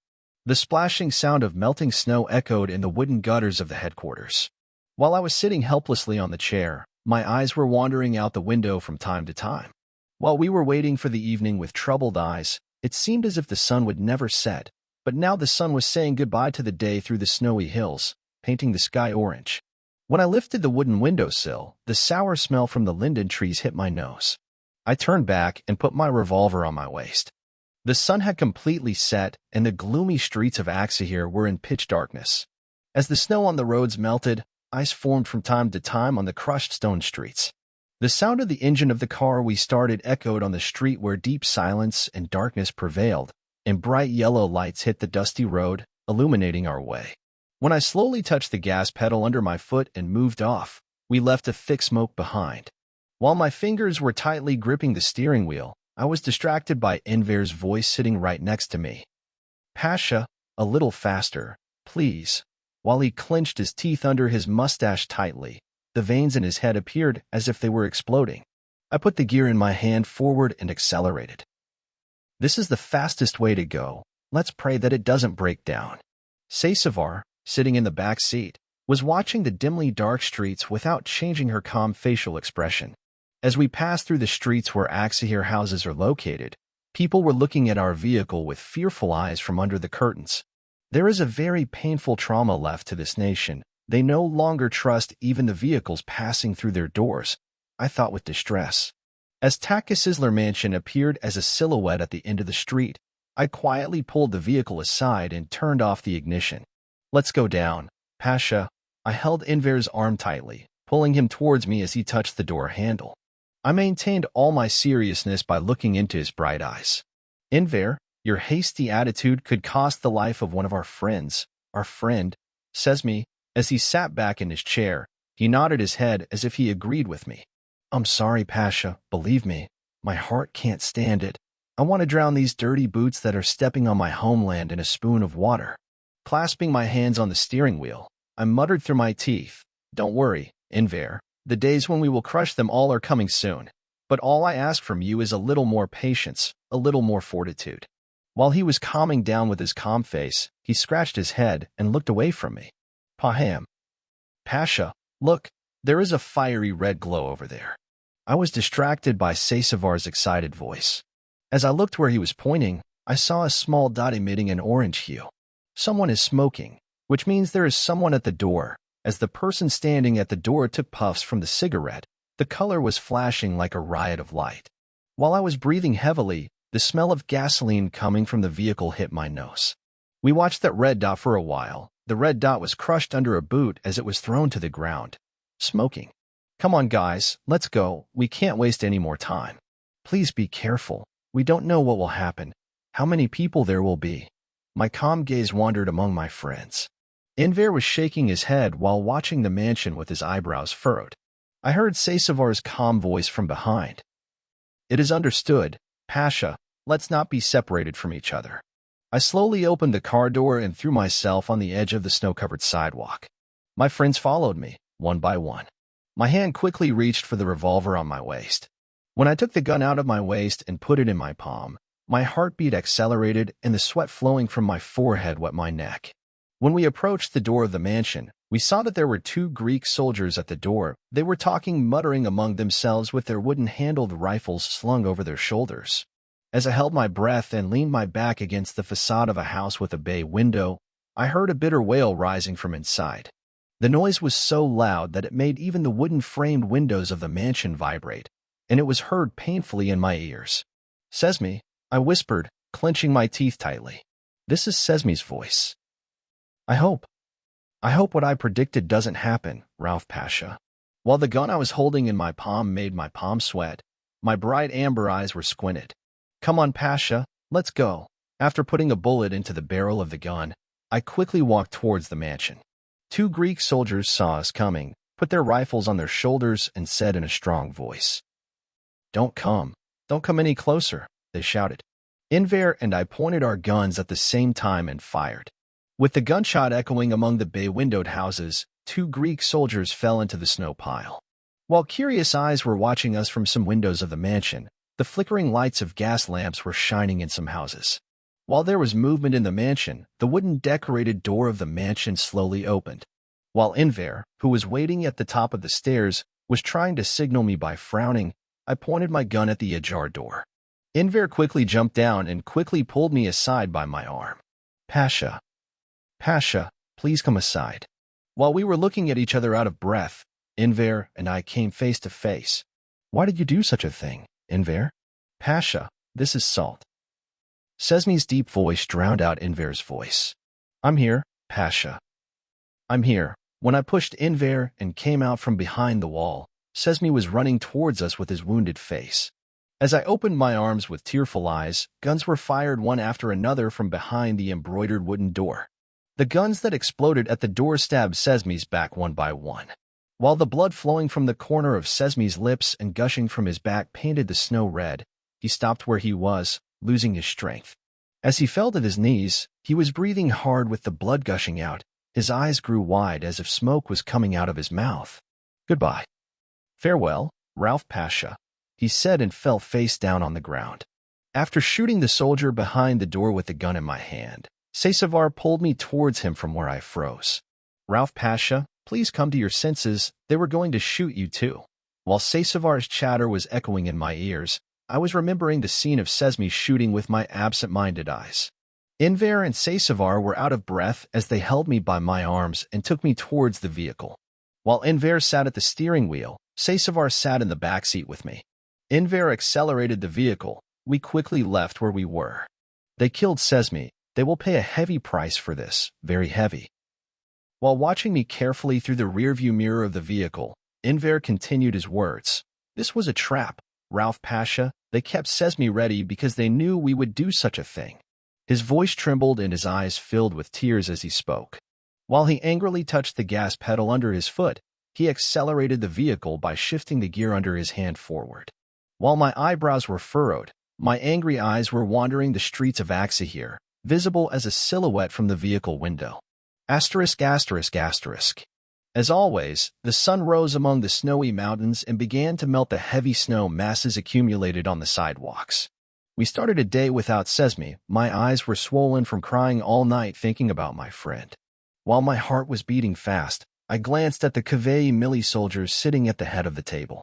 The splashing sound of melting snow echoed in the wooden gutters of the headquarters. While I was sitting helplessly on the chair, my eyes were wandering out the window from time to time. While we were waiting for the evening with troubled eyes, it seemed as if the sun would never set, but now the sun was saying goodbye to the day through the snowy hills, painting the sky orange. When I lifted the wooden windowsill, the sour smell from the linden trees hit my nose. I turned back and put my revolver on my waist. The sun had completely set, and the gloomy streets of Axahir were in pitch darkness. As the snow on the roads melted, ice formed from time to time on the crushed stone streets. The sound of the engine of the car we started echoed on the street where deep silence and darkness prevailed, and bright yellow lights hit the dusty road, illuminating our way. When I slowly touched the gas pedal under my foot and moved off, we left a thick smoke behind. While my fingers were tightly gripping the steering wheel, I was distracted by Enver's voice sitting right next to me. Pasha, a little faster, please. While he clenched his teeth under his mustache tightly, the veins in his head appeared as if they were exploding. I put the gear in my hand forward and accelerated. This is the fastest way to go. Let's pray that it doesn't break down. Seysavar, sitting in the back seat, was watching the dimly dark streets without changing her calm facial expression. As we passed through the streets where Axahir houses are located, people were looking at our vehicle with fearful eyes from under the curtains. There is a very painful trauma left to this nation. They no longer trust even the vehicles passing through their doors, I thought with distress. As Takasisler Mansion appeared as a silhouette at the end of the street, I quietly pulled the vehicle aside and turned off the ignition. Let's go down, Pasha. I held Enver's arm tightly, pulling him towards me as he touched the door handle. I maintained all my seriousness by looking into his bright eyes. Enver, your hasty attitude could cost the life of one of our friends. Our friend, Sesame. As he sat back in his chair, he nodded his head as if he agreed with me. I'm sorry, Pasha. Believe me, my heart can't stand it. I want to drown these dirty boots that are stepping on my homeland in a spoon of water. Clasping my hands on the steering wheel, I muttered through my teeth, Don't worry, Enver. The days when we will crush them all are coming soon. But all I ask from you is a little more patience, a little more fortitude. While he was calming down with his calm face, he scratched his head and looked away from me. Paham. Pasha, look, there is a fiery red glow over there. I was distracted by Seysavar's excited voice. As I looked where he was pointing, I saw a small dot emitting an orange hue. Someone is smoking, which means there is someone at the door. As the person standing at the door took puffs from the cigarette, the color was flashing like a riot of light. While I was breathing heavily, the smell of gasoline coming from the vehicle hit my nose. We watched that red dot for a while. The red dot was crushed under a boot as it was thrown to the ground. Smoking. Come on, guys, let's go. We can't waste any more time. Please be careful. We don't know what will happen, how many people there will be. My calm gaze wandered among my friends. Enver was shaking his head while watching the mansion with his eyebrows furrowed. I heard Seysavar's calm voice from behind. It is understood, Pasha. Let's not be separated from each other. I slowly opened the car door and threw myself on the edge of the snow-covered sidewalk. My friends followed me, one by one. My hand quickly reached for the revolver on my waist. When I took the gun out of my waist and put it in my palm, My heartbeat accelerated and the sweat flowing from my forehead wet my neck. When we approached the door of the mansion, we saw that there were 2 Greek soldiers at the door. They were talking, muttering among themselves with their wooden-handled rifles slung over their shoulders. As I held my breath and leaned my back against the facade of a house with a bay window, I heard a bitter wail rising from inside. The noise was so loud that it made even the wooden-framed windows of the mansion vibrate, and it was heard painfully in my ears. "Sesame," I whispered, clenching my teeth tightly. "This is Sesme's voice. I hope what I predicted doesn't happen, Rauf Pasha." While the gun I was holding in my palm made my palm sweat, my bright amber eyes were squinted. "Come on, Pasha, let's go." After putting a bullet into the barrel of the gun, I quickly walked towards the mansion. 2 Greek soldiers saw us coming, put their rifles on their shoulders, and said in a strong voice, Don't come any closer," they shouted. Enver and I pointed our guns at the same time and fired. With the gunshot echoing among the bay-windowed houses, 2 Greek soldiers fell into the snow pile. While curious eyes were watching us from some windows of the mansion, the flickering lights of gas lamps were shining in some houses. While there was movement in the mansion, the wooden decorated door of the mansion slowly opened. While Enver, who was waiting at the top of the stairs, was trying to signal me by frowning, I pointed my gun at the ajar door. Enver quickly jumped down and quickly pulled me aside by my arm. Pasha, please come aside." While we were looking at each other out of breath, Enver and I came face to face. "Why did you do such a thing, Enver?" "Pasha, this is Salt." Sesme's deep voice drowned out Enver's voice. "I'm here, Pasha. I'm here." When I pushed Enver and came out from behind the wall, Sesme was running towards us with his wounded face. As I opened my arms with tearful eyes, guns were fired one after another from behind the embroidered wooden door. The guns that exploded at the door stabbed Sesme's back one by one. While the blood flowing from the corner of Sesme's lips and gushing from his back painted the snow red, he stopped where he was, losing his strength. As he fell to his knees, he was breathing hard with the blood gushing out. His eyes grew wide as if smoke was coming out of his mouth. "Goodbye. Farewell, Rauf Pasha," he said and fell face down on the ground. After shooting the soldier behind the door with the gun in my hand, Seysavar pulled me towards him from where I froze. "Rauf Pasha, please come to your senses, they were going to shoot you too." While Seysavar's chatter was echoing in my ears, I was remembering the scene of Sesme shooting with my absent-minded eyes. Enver and Seysavar were out of breath as they held me by my arms and took me towards the vehicle. While Enver sat at the steering wheel, Seysavar sat in the back seat with me. Enver accelerated the vehicle. We quickly left where we were. "They killed Sesme. They will pay a heavy price for this, very heavy." While watching me carefully through the rearview mirror of the vehicle, Enver continued his words. "This was a trap, Rauf Pasha. They kept Sesme ready because they knew we would do such a thing." His voice trembled and his eyes filled with tears as he spoke. While he angrily touched the gas pedal under his foot, he accelerated the vehicle by shifting the gear under his hand forward. While my eyebrows were furrowed, my angry eyes were wandering the streets of Aksahir, visible as a silhouette from the vehicle window. Asterisk. As always, the sun rose among the snowy mountains and began to melt the heavy snow masses accumulated on the sidewalks. We started a day without Sesme. My eyes were swollen from crying all night thinking about my friend. While my heart was beating fast, I glanced at the Kavei Mili soldiers sitting at the head of the table.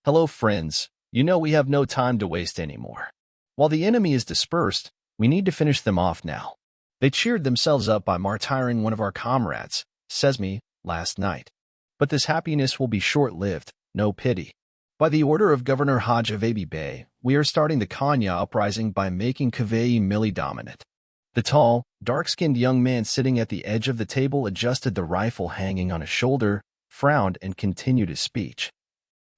"Hello, friends. You know we have no time to waste anymore. While the enemy is dispersed, we need to finish them off now." They cheered themselves up by martyring one of our comrades, Sesme, last night. But this happiness will be short-lived, no pity. By the order of Governor Haj Avabi Bey, we are starting the Kanya uprising by making Kavei Mili dominant. The tall, dark-skinned young man sitting at the edge of the table adjusted the rifle hanging on his shoulder, frowned, and continued his speech.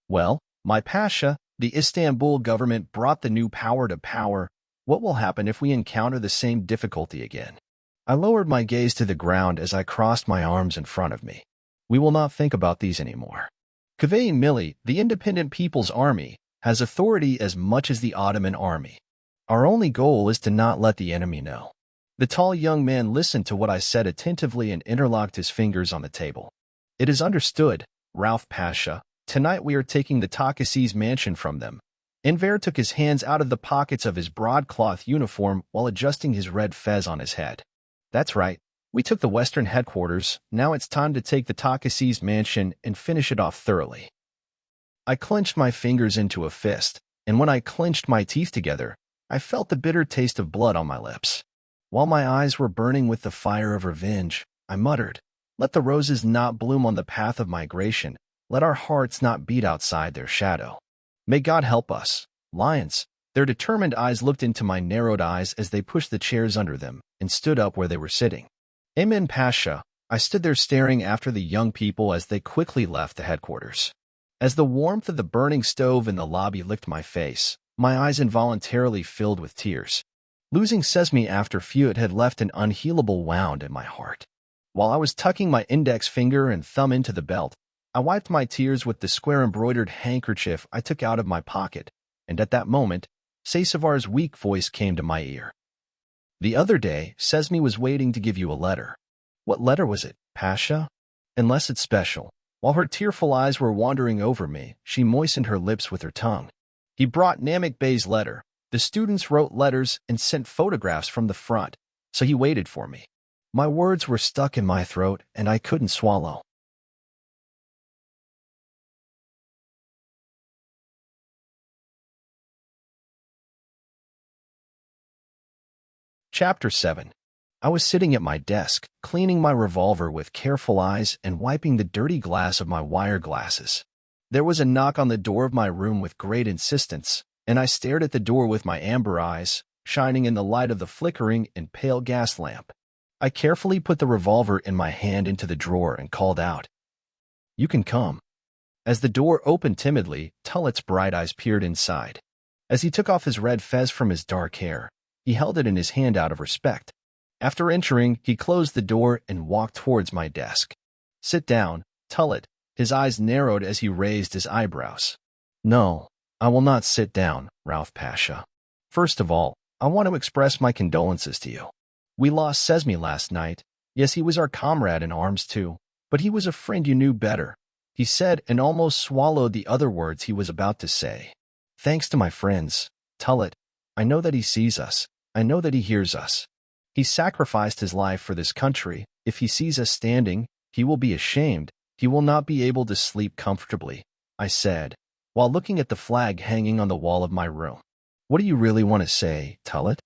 "Well, my Pasha, the Istanbul government brought the new power to power. What will happen if we encounter the same difficulty again?" I lowered my gaze to the ground as I crossed my arms in front of me. "We will not think about these anymore. Kavei Mili, the Independent People's Army, has authority as much as the Ottoman army. Our only goal is to not let the enemy know." The tall young man listened to what I said attentively and interlocked his fingers on the table. "It is understood, Rauf Pasha. Tonight we are taking the Takasi's mansion from them. Enver took his hands out of the pockets of his broadcloth uniform while adjusting his red fez on his head. That's right. We took the Western headquarters. Now it's time to take the Takasi's mansion and finish it off thoroughly. I clenched my fingers into a fist, and when I clenched my teeth together, I felt the bitter taste of blood on my lips. While my eyes were burning with the fire of revenge, I muttered, "Let the roses not bloom on the path of migration. Let our hearts not beat outside their shadow. May God help us, lions." Their determined eyes looked into my narrowed eyes as they pushed the chairs under them and stood up where they were sitting. Amen, Pasha. I stood there staring after the young people as they quickly left the headquarters. As the warmth of the burning stove in the lobby licked my face, my eyes involuntarily filled with tears. Losing Sesame after Silüet had left an unhealable wound in my heart. While I was tucking my index finger and thumb into the belt, I wiped my tears with the square embroidered handkerchief I took out of my pocket, and at that moment, Sesavar's weak voice came to my ear. "The other day, Sesame was waiting to give you a letter." "What letter was it, Pasha?" "Unless it's special." While her tearful eyes were wandering over me, she moistened her lips with her tongue. "He brought Namek Bey's letter. The students wrote letters and sent photographs from the front, so he waited for me." My words were stuck in my throat, and I couldn't swallow. Chapter 7. I was sitting at my desk, cleaning my revolver with careful eyes and wiping the dirty glass of my wire glasses. There was a knock on the door of my room with great insistence, and I stared at the door with my amber eyes, shining in the light of the flickering and pale gas lamp. I carefully put the revolver in my hand into the drawer and called out, "You can come." As the door opened timidly, Tullet's bright eyes peered inside. As he took off his red fez from his dark hair, he held it in his hand out of respect. After entering, he closed the door and walked towards my desk. "Sit down, Tullet." His eyes narrowed as he raised his eyebrows. "No, I will not sit down, Rauf Pasha. First of all, I want to express my condolences to you. We lost Sesame last night. Yes, he was our comrade in arms too, but he was a friend you knew better," he said, and almost swallowed the other words he was about to say. "Thanks to my friends, Tullet, I know that he sees us. I know that he hears us. He sacrificed his life for this country. If he sees us standing, he will be ashamed. He will not be able to sleep comfortably," I said, while looking at the flag hanging on the wall of my room. "What do you really want to say, Tullet?"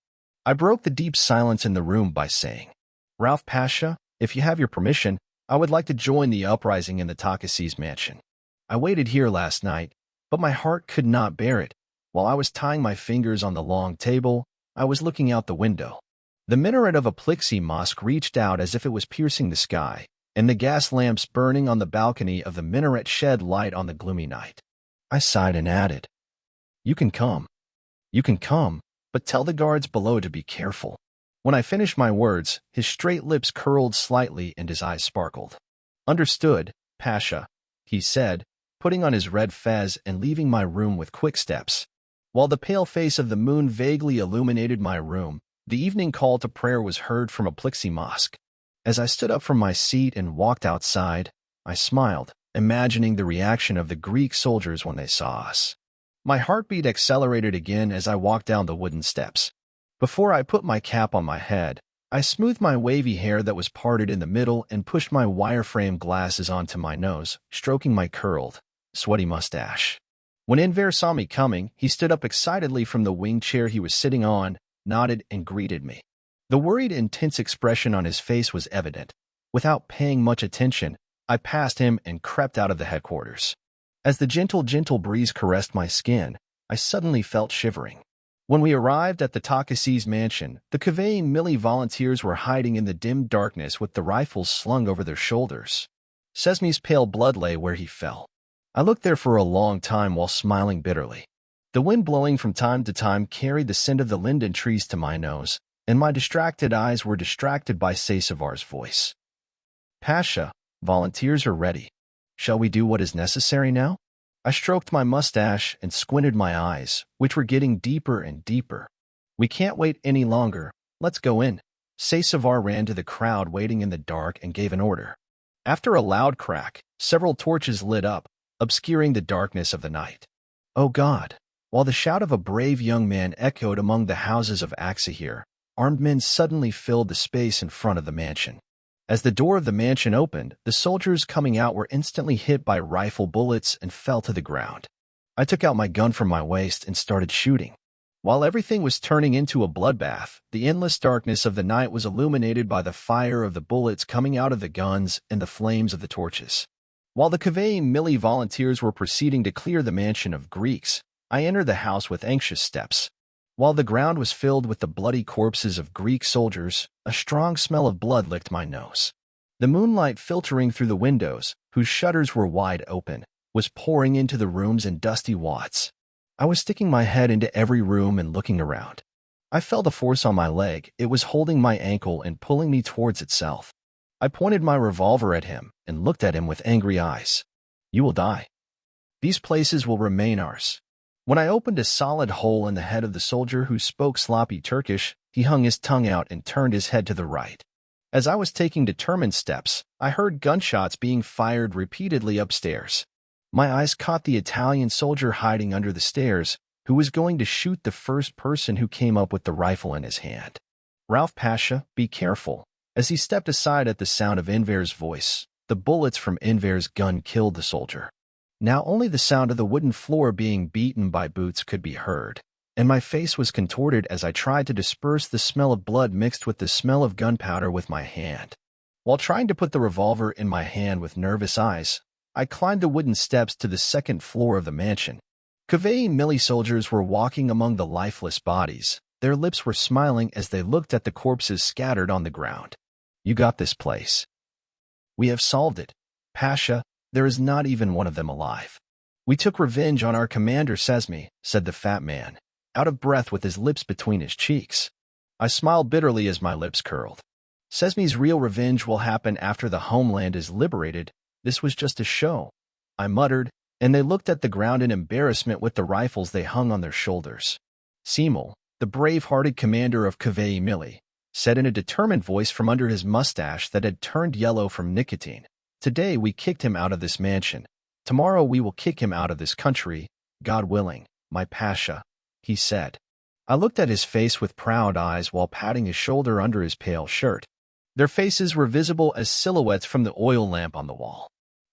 I broke the deep silence in the room by saying, "Rauf Pasha, if you have your permission, I would like to join the uprising in the Takasi's mansion. I waited here last night, but my heart could not bear it. While I was tying my fingers on the long table, I was looking out the window. The minaret of a Plixie mosque reached out as if it was piercing the sky, and the gas lamps burning on the balcony of the minaret shed light on the gloomy night. I sighed and added, "You can come. You can come, but tell the guards below to be careful." When I finished my words, his straight lips curled slightly and his eyes sparkled. "Understood, Pasha," he said, putting on his red fez and leaving my room with quick steps. While the pale face of the moon vaguely illuminated my room, the evening call to prayer was heard from a Plixie mosque. As I stood up from my seat and walked outside, I smiled, imagining the reaction of the Greek soldiers when they saw us. My heartbeat accelerated again as I walked down the wooden steps. Before I put my cap on my head, I smoothed my wavy hair that was parted in the middle and pushed my wireframe glasses onto my nose, stroking my curled, sweaty mustache. When Enver saw me coming, he stood up excitedly from the wing chair he was sitting on, nodded, and greeted me. The worried, intense expression on his face was evident. Without paying much attention, I passed him and crept out of the headquarters. As the gentle breeze caressed my skin, I suddenly felt shivering. When we arrived at the Takasi's mansion, the conveying Millie volunteers were hiding in the dim darkness with the rifles slung over their shoulders. Sesame's pale blood lay where he fell. I looked there for a long time while smiling bitterly. The wind blowing from time to time carried the scent of the linden trees to my nose, and my distracted eyes were distracted by Sesavar's voice. "Pasha, volunteers are ready. Shall we do what is necessary now?" I stroked my mustache and squinted my eyes, which were getting deeper and deeper. "We can't wait any longer. Let's go in." Sesavar ran to the crowd waiting in the dark and gave an order. After a loud crack, several torches lit up, obscuring the darkness of the night. "Oh God," While the shout of a brave young man echoed among the houses of Aksahir, armed men suddenly filled the space in front of the mansion. As the door of the mansion opened, the soldiers coming out were instantly hit by rifle bullets and fell to the ground. I took out my gun from my waist and started shooting. While everything was turning into a bloodbath, the endless darkness of the night was illuminated by the fire of the bullets coming out of the guns and the flames of the torches. While the Kaveh Milli volunteers were proceeding to clear the mansion of Greeks, I entered the house with anxious steps. While the ground was filled with the bloody corpses of Greek soldiers, a strong smell of blood licked my nose. The moonlight filtering through the windows, whose shutters were wide open, was pouring into the rooms in dusty wads. I was sticking my head into every room and looking around. I felt a force on my leg. It was holding my ankle and pulling me towards itself. I pointed my revolver at him and looked at him with angry eyes. "You will die. These places will remain ours." When I opened a solid hole in the head of the soldier who spoke sloppy Turkish, he hung his tongue out and turned his head to the right. As I was taking determined steps, I heard gunshots being fired repeatedly upstairs. My eyes caught the Italian soldier hiding under the stairs, who was going to shoot the first person who came up with the rifle in his hand. "Rauf Pasha, be careful." As he stepped aside at the sound of Enver's voice, the bullets from Enver's gun killed the soldier. Now only the sound of the wooden floor being beaten by boots could be heard, and my face was contorted as I tried to disperse the smell of blood mixed with the smell of gunpowder with my hand. While trying to put the revolver in my hand with nervous eyes, I climbed the wooden steps to the second floor of the mansion. Kaveh Milli soldiers were walking among the lifeless bodies. Their lips were smiling as they looked at the corpses scattered on the ground. "You got this place. We have solved it. Pasha, there is not even one of them alive. We took revenge on our commander Sesmi," said the fat man, out of breath with his lips between his cheeks. I smiled bitterly as my lips curled. "Sesmi's real revenge will happen after the homeland is liberated. This was just a show," I muttered, and they looked at the ground in embarrassment with the rifles they hung on their shoulders. "Simul, the brave-hearted commander of Kaveh Milli, said in a determined voice from under his mustache that had turned yellow from nicotine, "Today we kicked him out of this mansion. Tomorrow we will kick him out of this country, God willing, my Pasha," he said. I looked at his face with proud eyes while patting his shoulder under his pale shirt. Their faces were visible as silhouettes from the oil lamp on the wall.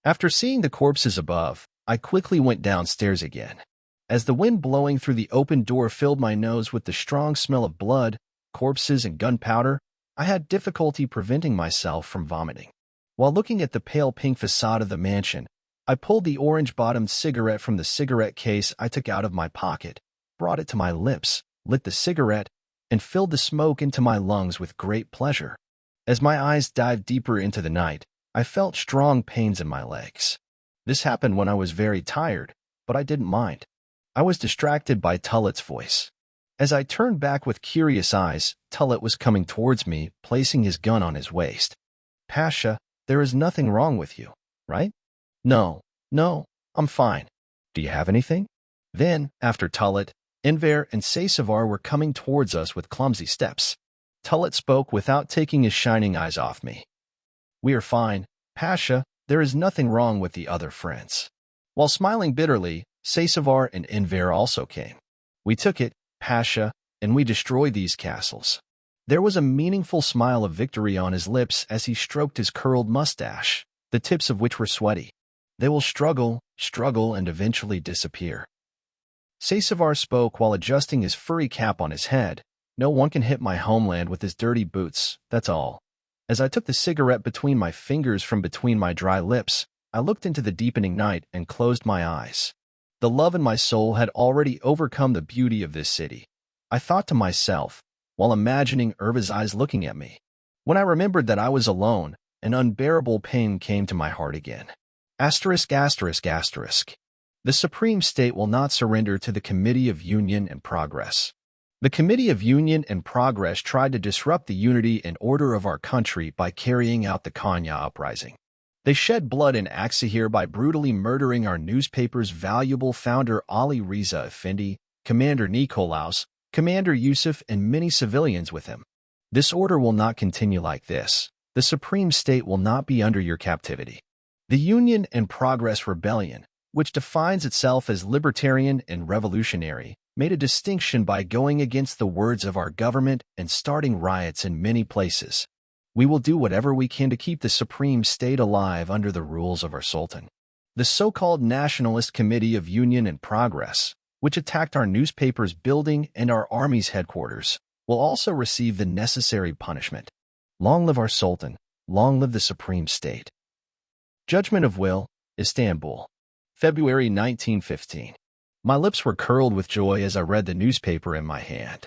After seeing the corpses above, I quickly went downstairs again. As the wind blowing through the open door filled my nose with the strong smell of blood, corpses, and gunpowder, I had difficulty preventing myself from vomiting. While looking at the pale pink facade of the mansion, I pulled the orange-bottomed cigarette from the cigarette case I took out of my pocket, brought it to my lips, lit the cigarette, and filled the smoke into my lungs with great pleasure. As my eyes dived deeper into the night, I felt strong pains in my legs. This happened when I was very tired, but I didn't mind. I was distracted by Tullet's voice. As I turned back with curious eyes, Tullet was coming towards me, placing his gun on his waist. "Pasha, there is nothing wrong with you, right?" No, I'm fine. Do you have anything?" Then, after Tullet, Enver and Saysavar were coming towards us with clumsy steps. Tullet spoke without taking his shining eyes off me. "We are fine, Pasha. There is nothing wrong with the other friends." While smiling bitterly, Saysavar and Enver also came. "We took it, Pasha, and we destroyed these castles." There was a meaningful smile of victory on his lips as he stroked his curled mustache, the tips of which were sweaty. "They will struggle, and eventually disappear." Saysavar spoke while adjusting his furry cap on his head. "No one can hit my homeland with his dirty boots, that's all." As I took the cigarette between my fingers from between my dry lips, I looked into the deepening night and closed my eyes. The love in my soul had already overcome the beauty of this city. I thought to myself, while imagining Erva's eyes looking at me. When I remembered that I was alone, an unbearable pain came to my heart again. ****. The Supreme State will not surrender to the Committee of Union and Progress. The Committee of Union and Progress tried to disrupt the unity and order of our country by carrying out the Konya uprising. They shed blood in Aksahir by brutally murdering our newspaper's valuable founder Ali Reza Effendi, Commander Nikolaus, Commander Yusuf, and many civilians with him. This order will not continue like this. The Supreme State will not be under your captivity. The Union and Progress Rebellion, which defines itself as libertarian and revolutionary, made a distinction by going against the words of our government and starting riots in many places. We will do whatever we can to keep the supreme state alive under the rules of our Sultan. The so-called Nationalist Committee of Union and Progress, which attacked our newspaper's building and our army's headquarters, will also receive the necessary punishment. Long live our Sultan, long live the supreme state. Judgment of Will, Istanbul, February 1915. My lips were curled with joy as I read the newspaper in my hand.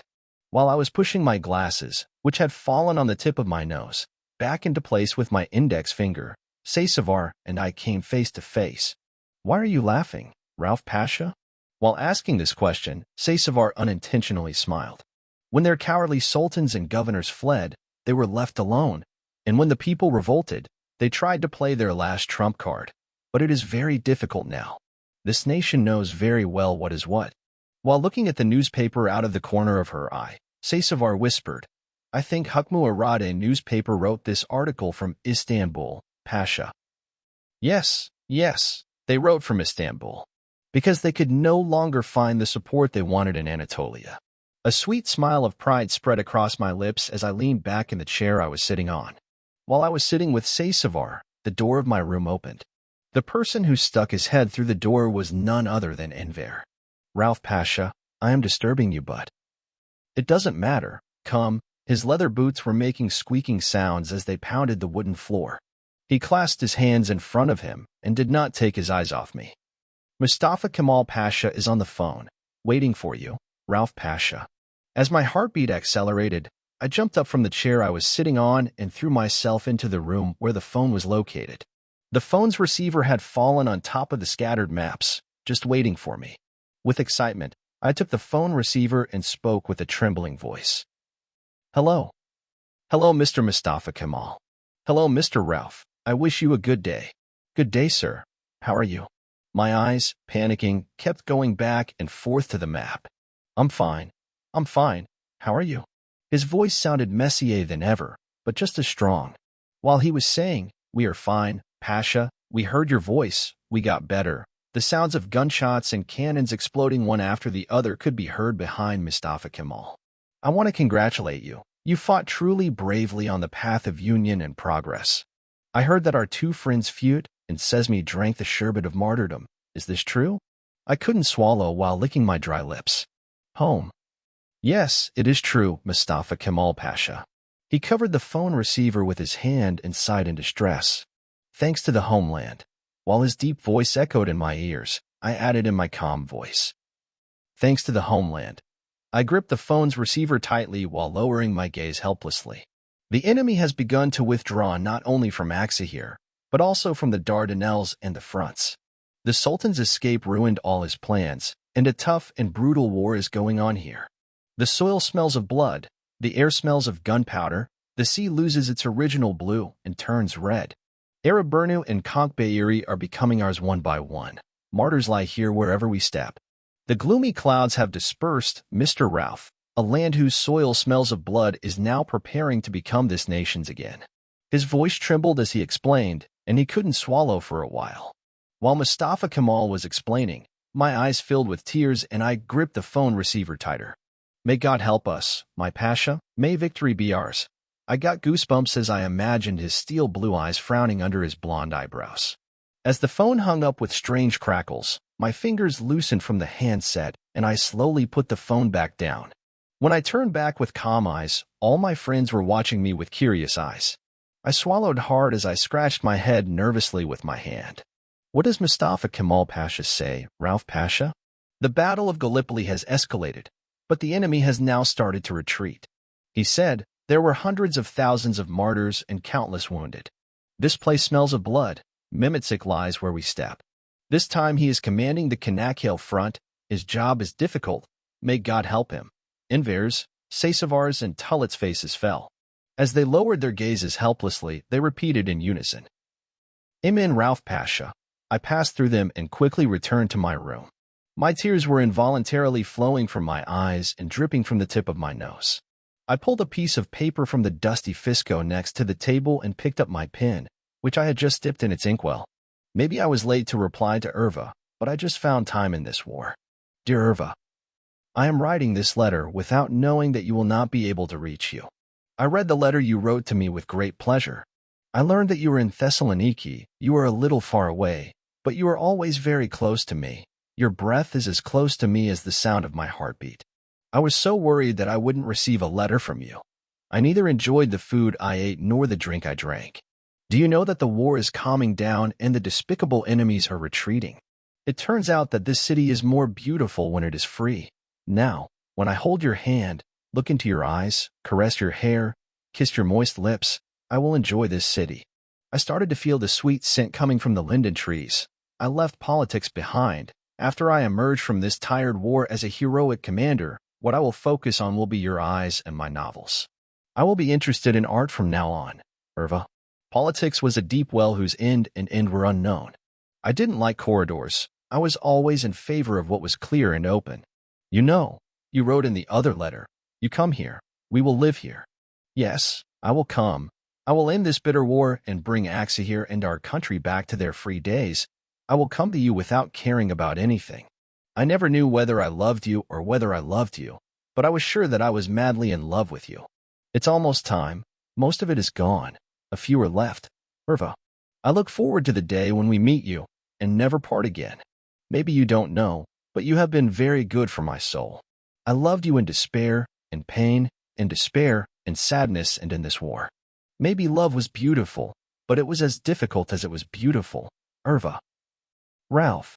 While I was pushing my glasses, which had fallen on the tip of my nose, back into place with my index finger, Saysavar and I came face to face. "Why are you laughing, Rauf Pasha?" While asking this question, Saysavar unintentionally smiled. When their cowardly sultans and governors fled, they were left alone, and when the people revolted, they tried to play their last trump card. But it is very difficult now. This nation knows very well what is what. While looking at the newspaper out of the corner of her eye, Saysavar whispered, "I think Hukmu Arade newspaper wrote this article from Istanbul, Pasha." Yes, they wrote from Istanbul, because they could no longer find the support they wanted in Anatolia. A sweet smile of pride spread across my lips as I leaned back in the chair I was sitting on. While I was sitting with Saysavar, the door of my room opened. The person who stuck his head through the door was none other than Enver. "Rauf Pasha, I am disturbing you, but—" "It doesn't matter. Come." His leather boots were making squeaking sounds as they pounded the wooden floor. He clasped his hands in front of him and did not take his eyes off me. "Mustafa Kemal Pasha is on the phone, waiting for you, Rauf Pasha." As my heartbeat accelerated, I jumped up from the chair I was sitting on and threw myself into the room where the phone was located. The phone's receiver had fallen on top of the scattered maps, just waiting for me. With excitement, I took the phone receiver and spoke with a trembling voice. "Hello. Hello, Mr. Mustafa Kemal. Hello, Mr. Rauf. I wish you a good day." "Good day, sir. How are you?" My eyes, panicking, kept going back and forth to the map. I'm fine. How are you?" His voice sounded messier than ever, but just as strong. While he was saying, "We are fine, Pasha, we heard your voice, we got better," the sounds of gunshots and cannons exploding one after the other could be heard behind Mustafa Kemal. "I want to congratulate you. You fought truly bravely on the path of union and progress. I heard that our two friends Silüet and Sesmi drank the sherbet of martyrdom. Is this true?" I couldn't swallow while licking my dry lips. "Home." "Yes, it is true, Mustafa Kemal Pasha." He covered the phone receiver with his hand and sighed in distress. "Thanks to the homeland." While his deep voice echoed in my ears, I added in my calm voice, "Thanks to the homeland." I gripped the phone's receiver tightly while lowering my gaze helplessly. The enemy has begun to withdraw not only from Aksahir, but also from the Dardanelles and the fronts. The Sultan's escape ruined all his plans, and a tough and brutal war is going on here. The soil smells of blood, the air smells of gunpowder, the sea loses its original blue and turns red. Ereburnu and Konkbayeri are becoming ours one by one. Martyrs lie here wherever we step. The gloomy clouds have dispersed, Mr. Rauf. A land whose soil smells of blood is now preparing to become this nation's again. His voice trembled as he explained, and he couldn't swallow for a while. While Mustafa Kemal was explaining, my eyes filled with tears and I gripped the phone receiver tighter. "May God help us, my Pasha. May victory be ours." I got goosebumps as I imagined his steel blue eyes frowning under his blonde eyebrows. As the phone hung up with strange crackles, my fingers loosened from the handset and I slowly put the phone back down. When I turned back with calm eyes, all my friends were watching me with curious eyes. I swallowed hard as I scratched my head nervously with my hand. "What does Mustafa Kemal Pasha say, Rauf Pasha?" "The Battle of Gallipoli has escalated, but the enemy has now started to retreat." He said, "There were hundreds of thousands of martyrs and countless wounded. This place smells of blood. Mimitsik lies where we step. This time he is commanding the Kanakhel front. His job is difficult. May God help him." Enver's, Saysavar's, and Tullet's faces fell. As they lowered their gazes helplessly, they repeated in unison, "Amen, Rauf Pasha." I passed through them and quickly returned to my room. My tears were involuntarily flowing from my eyes and dripping from the tip of my nose. I pulled a piece of paper from the dusty Fisco next to the table and picked up my pen, which I had just dipped in its inkwell. Maybe I was late to reply to Erva, but I just found time in this war. Dear Irva, I am writing this letter without knowing that you will not be able to reach you. I read the letter you wrote to me with great pleasure. I learned that you were in Thessaloniki. You are a little far away, but you are always very close to me. Your breath is as close to me as the sound of my heartbeat. I was so worried that I wouldn't receive a letter from you. I neither enjoyed the food I ate nor the drink I drank. Do you know that the war is calming down and the despicable enemies are retreating? It turns out that this city is more beautiful when it is free. Now, when I hold your hand, look into your eyes, caress your hair, kiss your moist lips, I will enjoy this city. I started to feel the sweet scent coming from the linden trees. I left politics behind. After I emerge from this tired war as a heroic commander, what I will focus on will be your eyes and my novels. I will be interested in art from now on, Irva. Politics was a deep well whose end and end were unknown. I didn't like corridors. I was always in favor of what was clear and open. You know, you wrote in the other letter, you come here, we will live here. Yes, I will come. I will end this bitter war and bring Aksahir and our country back to their free days. I will come to you without caring about anything. I never knew whether I loved you or whether I loved you, but I was sure that I was madly in love with you. It's almost time. Most of it is gone. A few are left. Irva, I look forward to the day when we meet you and never part again. Maybe you don't know, but you have been very good for my soul. I loved you in despair, in pain, in despair, in sadness, and in this war. Maybe love was beautiful, but it was as difficult as it was beautiful. Irva. Ralph.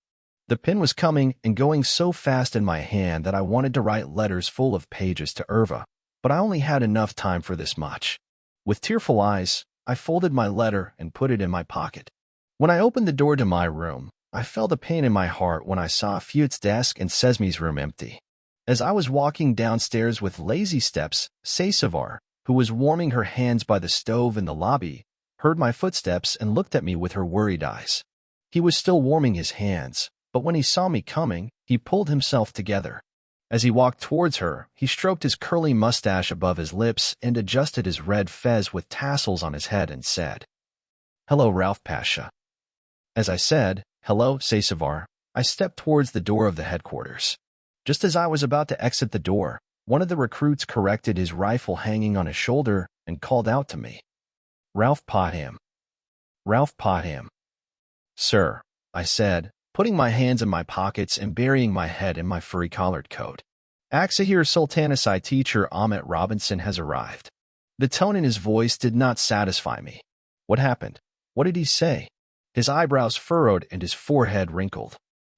The pen was coming and going so fast in my hand that I wanted to write letters full of pages to Irva, but I only had enough time for this much. With tearful eyes, I folded my letter and put it in my pocket. When I opened the door to my room, I felt a pain in my heart when I saw Fuet's desk and Sesme's room empty. As I was walking downstairs with lazy steps, Sesavar, who was warming her hands by the stove in the lobby, heard my footsteps and looked at me with her worried eyes. He was still warming his hands, but when he saw me coming, he pulled himself together. As he walked towards her, he stroked his curly mustache above his lips and adjusted his red fez with tassels on his head and said, "Hello, Ralph Pasha." As I said, "Hello, Sesavar," I stepped towards the door of the headquarters. Just as I was about to exit the door, one of the recruits corrected his rifle hanging on his shoulder and called out to me. "Ralph Potham." Ralph Potham. "Sir," I said, putting my hands in my pockets and burying my head in my furry-collared coat. "Aksahir Sultanasai teacher Amit Robinson has arrived." The tone in his voice did not satisfy me. What happened? What did he say? His eyebrows furrowed and his forehead wrinkled.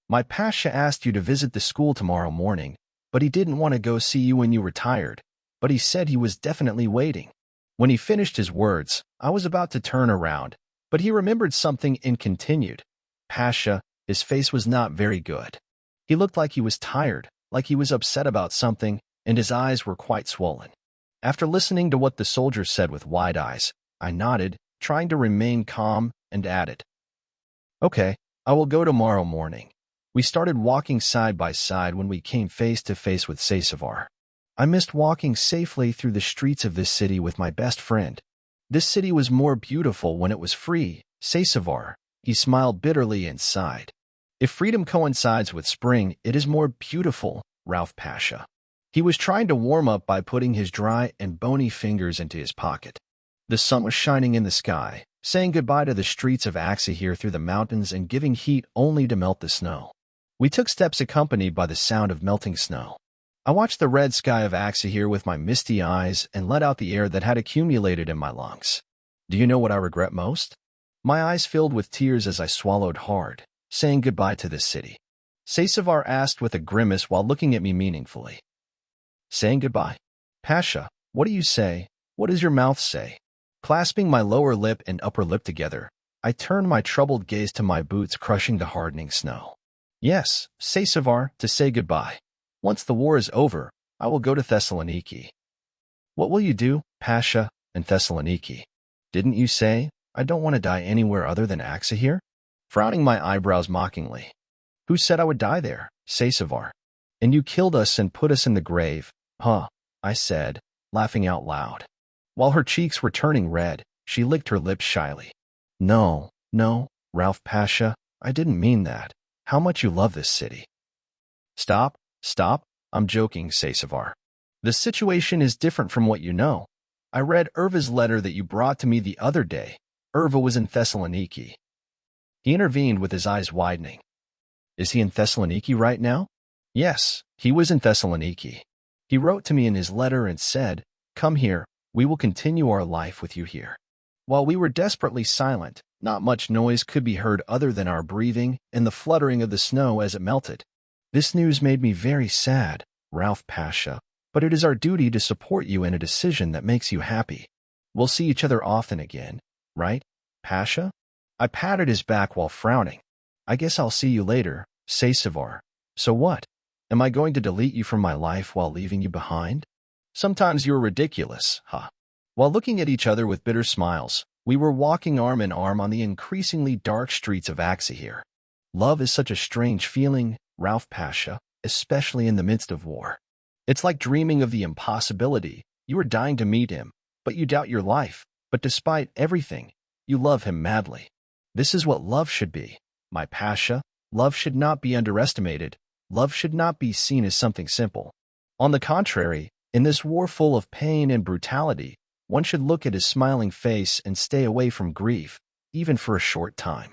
"My Pasha asked you to visit the school tomorrow morning, but he didn't want to go see you when you were tired, but he said he was definitely waiting." When he finished his words, I was about to turn around, but he remembered something and continued. "Pasha, his face was not very good. He looked like he was tired, like he was upset about something, and his eyes were quite swollen." After listening to what the soldier said with wide eyes, I nodded, trying to remain calm, and added, "Okay, I will go tomorrow morning." We started walking side by side when we came face to face with Sesavar. I missed walking safely through the streets of this city with my best friend. This city was more beautiful when it was free, Sesavar. He smiled bitterly and sighed. "If freedom coincides with spring, it is more beautiful, Ralph Pasha." He was trying to warm up by putting his dry and bony fingers into his pocket. The sun was shining in the sky, saying goodbye to the streets of Aksahir through the mountains and giving heat only to melt the snow. We took steps accompanied by the sound of melting snow. I watched the red sky of Aksahir with my misty eyes and let out the air that had accumulated in my lungs. Do you know what I regret most? My eyes filled with tears as I swallowed hard, saying goodbye to this city. Sesavar asked with a grimace while looking at me meaningfully. "Saying goodbye? Pasha, what do you say? What does your mouth say?" Clasping my lower lip and upper lip together, I turned my troubled gaze to my boots crushing the hardening snow. "Yes, Sesavar, to say goodbye. Once the war is over, I will go to Thessaloniki." "What will you do, Pasha, in Thessaloniki? Didn't you say, I don't want to die anywhere other than Aksahir?" Frowning my eyebrows mockingly. "Who said I would die there, Sesavar? And you killed us and put us in the grave, huh?" I said, laughing out loud. While her cheeks were turning red, she licked her lips shyly. No, Ralph Pasha, I didn't mean that. how much you love this city. Stop, stop, I'm joking, Sasevar. The situation is different from what you know. I read Irva's letter that you brought to me the other day. Irva was in Thessaloniki. He intervened with his eyes widening. Is he in Thessaloniki right now? Yes, he was in Thessaloniki. He wrote to me in his letter and said, "Come here, we will continue our life with you here." While we were desperately silent, not much noise could be heard other than our breathing and the fluttering of the snow as it melted. This news made me very sad, Ralph Pasha, but it is our duty to support you in a decision that makes you happy. We'll see each other often again, right, Pasha? I patted his back while frowning. I guess I'll see you later, Sasevar. So what? Am I going to delete you from my life while leaving you behind? Sometimes you're ridiculous, huh? While looking at each other with bitter smiles, we were walking arm in arm on the increasingly dark streets of Aksahir. Love is such a strange feeling, Ralph Pasha, especially in the midst of war. It's like dreaming of the impossibility. You are dying to meet him, but you doubt your life. But despite everything, you love him madly. This is what love should be, my Pasha. Love should not be underestimated. Love should not be seen as something simple. On the contrary, in this war full of pain and brutality, one should look at his smiling face and stay away from grief, even for a short time.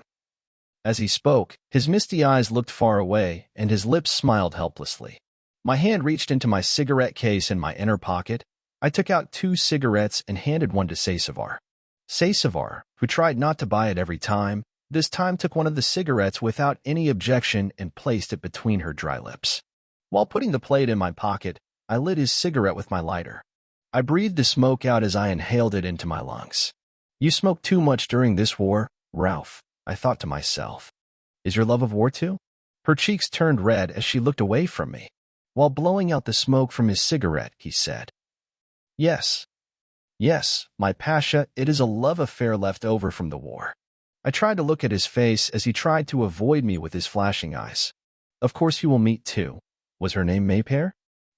As he spoke, his misty eyes looked far away, and his lips smiled helplessly. My hand reached into my cigarette case in my inner pocket. I took out 2 cigarettes and handed one to Sasevar. Sasevar, who tried not to buy it every time, this time took one of the cigarettes without any objection and placed it between her dry lips. While putting the plate in my pocket, I lit his cigarette with my lighter. I breathed the smoke out as I inhaled it into my lungs. You smoked too much during this war, Ralph, I thought to myself. Is your love of war too? Her cheeks turned red as she looked away from me. While blowing out the smoke from his cigarette, he said, Yes. Yes, my Pasha, it is a love affair left over from the war. I tried to look at his face as he tried to avoid me with his flashing eyes. Of course you will meet too. Was her name Maypear?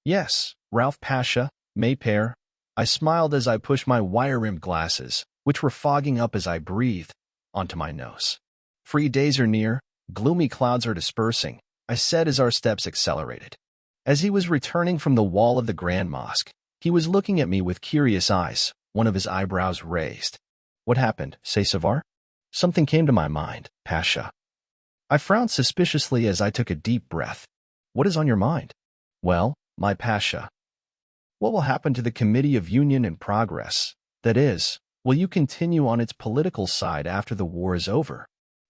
Yes, Ralph Pasha, Maypear. I smiled as I pushed my wire-rimmed glasses, which were fogging up as I breathed, onto my nose. Free days are near, gloomy clouds are dispersing, I said as our steps accelerated. As he was returning from the wall of the Grand Mosque, he was looking at me with curious eyes, one of his eyebrows raised. What happened, Sasevar? Something came to my mind, Pasha. I frowned suspiciously as I took a deep breath. What is on your mind? Well, my Pasha. What will happen to the Committee of Union and Progress? That is, will you continue on its political side after the war is over?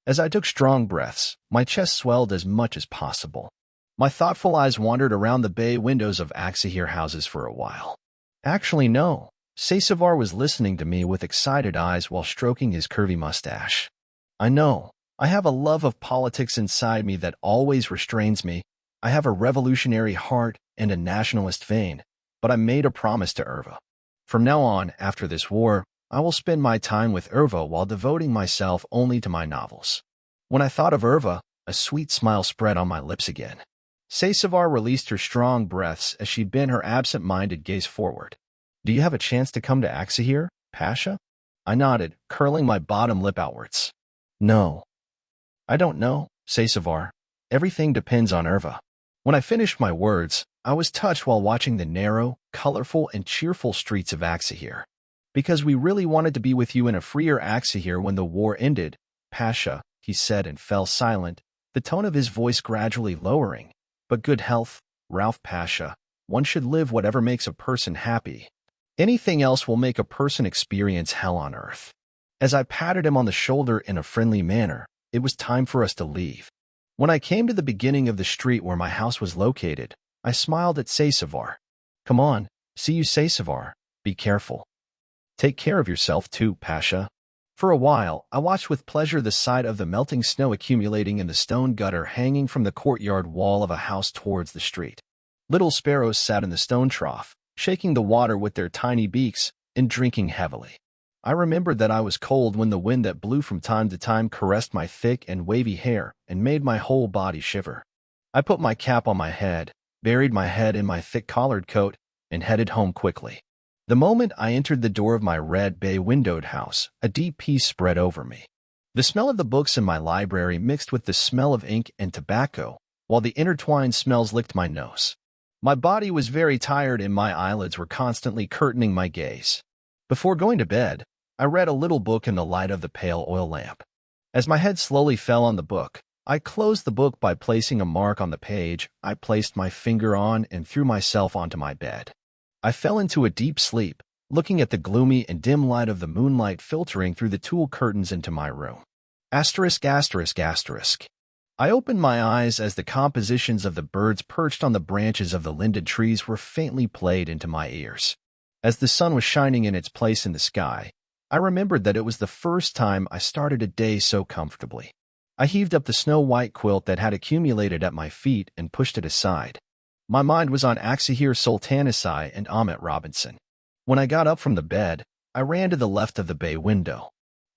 As I took strong breaths, my chest swelled as much as possible. My thoughtful eyes wandered around the bay windows of Aksahir houses for a while. Actually, no. Sasevar was listening to me with excited eyes while stroking his curvy mustache. I know. I have a love of politics inside me that always restrains me. I have a revolutionary heart and a nationalist vein, but I made a promise to Irva. From now on, after this war, I will spend my time with Irva while devoting myself only to my novels. When I thought of Irva, a sweet smile spread on my lips again. Sasevar released her strong breaths as she bent her absent-minded gaze forward. Do you have a chance to come to Aksahir, Pasha? I nodded, curling my bottom lip outwards. No. I don't know, Sasevar. Everything depends on Irva. When I finished my words, I was touched while watching the narrow, colorful, and cheerful streets of Aksahir. Because we really wanted to be with you in a freer Aksahir when the war ended, Pasha, he said and fell silent, the tone of his voice gradually lowering. But good health, Ralph Pasha. One should live whatever makes a person happy. Anything else will make a person experience hell on earth. As I patted him on the shoulder in a friendly manner, it was time for us to leave. When I came to the beginning of the street where my house was located, I smiled at Sasevar. Come on, see you, Sasevar. Be careful. Take care of yourself too, Pasha. For a while, I watched with pleasure the sight of the melting snow accumulating in the stone gutter hanging from the courtyard wall of a house towards the street. Little sparrows sat in the stone trough, shaking the water with their tiny beaks and drinking heavily. I remembered that I was cold when the wind that blew from time to time caressed my thick and wavy hair and made my whole body shiver. I put my cap on my head, buried my head in my thick collared coat, and headed home quickly. The moment I entered the door of my red bay-windowed house, a deep peace spread over me. The smell of the books in my library mixed with the smell of ink and tobacco, while the intertwined smells licked my nose. My body was very tired and my eyelids were constantly curtaining my gaze. Before going to bed, I read a little book in the light of the pale oil lamp. As my head slowly fell on the book, I closed the book by placing a mark on the page I placed my finger on and threw myself onto my bed. I fell into a deep sleep, looking at the gloomy and dim light of the moonlight filtering through the tulle curtains into my room. Asterisk, asterisk, asterisk. I opened my eyes as the compositions of the birds perched on the branches of the linden trees were faintly played into my ears. As the sun was shining in its place in the sky, I remembered that it was the first time I started a day so comfortably. I heaved up the snow-white quilt that had accumulated at my feet and pushed it aside. My mind was on Aksahir Sultanasai and Ahmet Robinson. When I got up from the bed, I ran to the left of the bay window.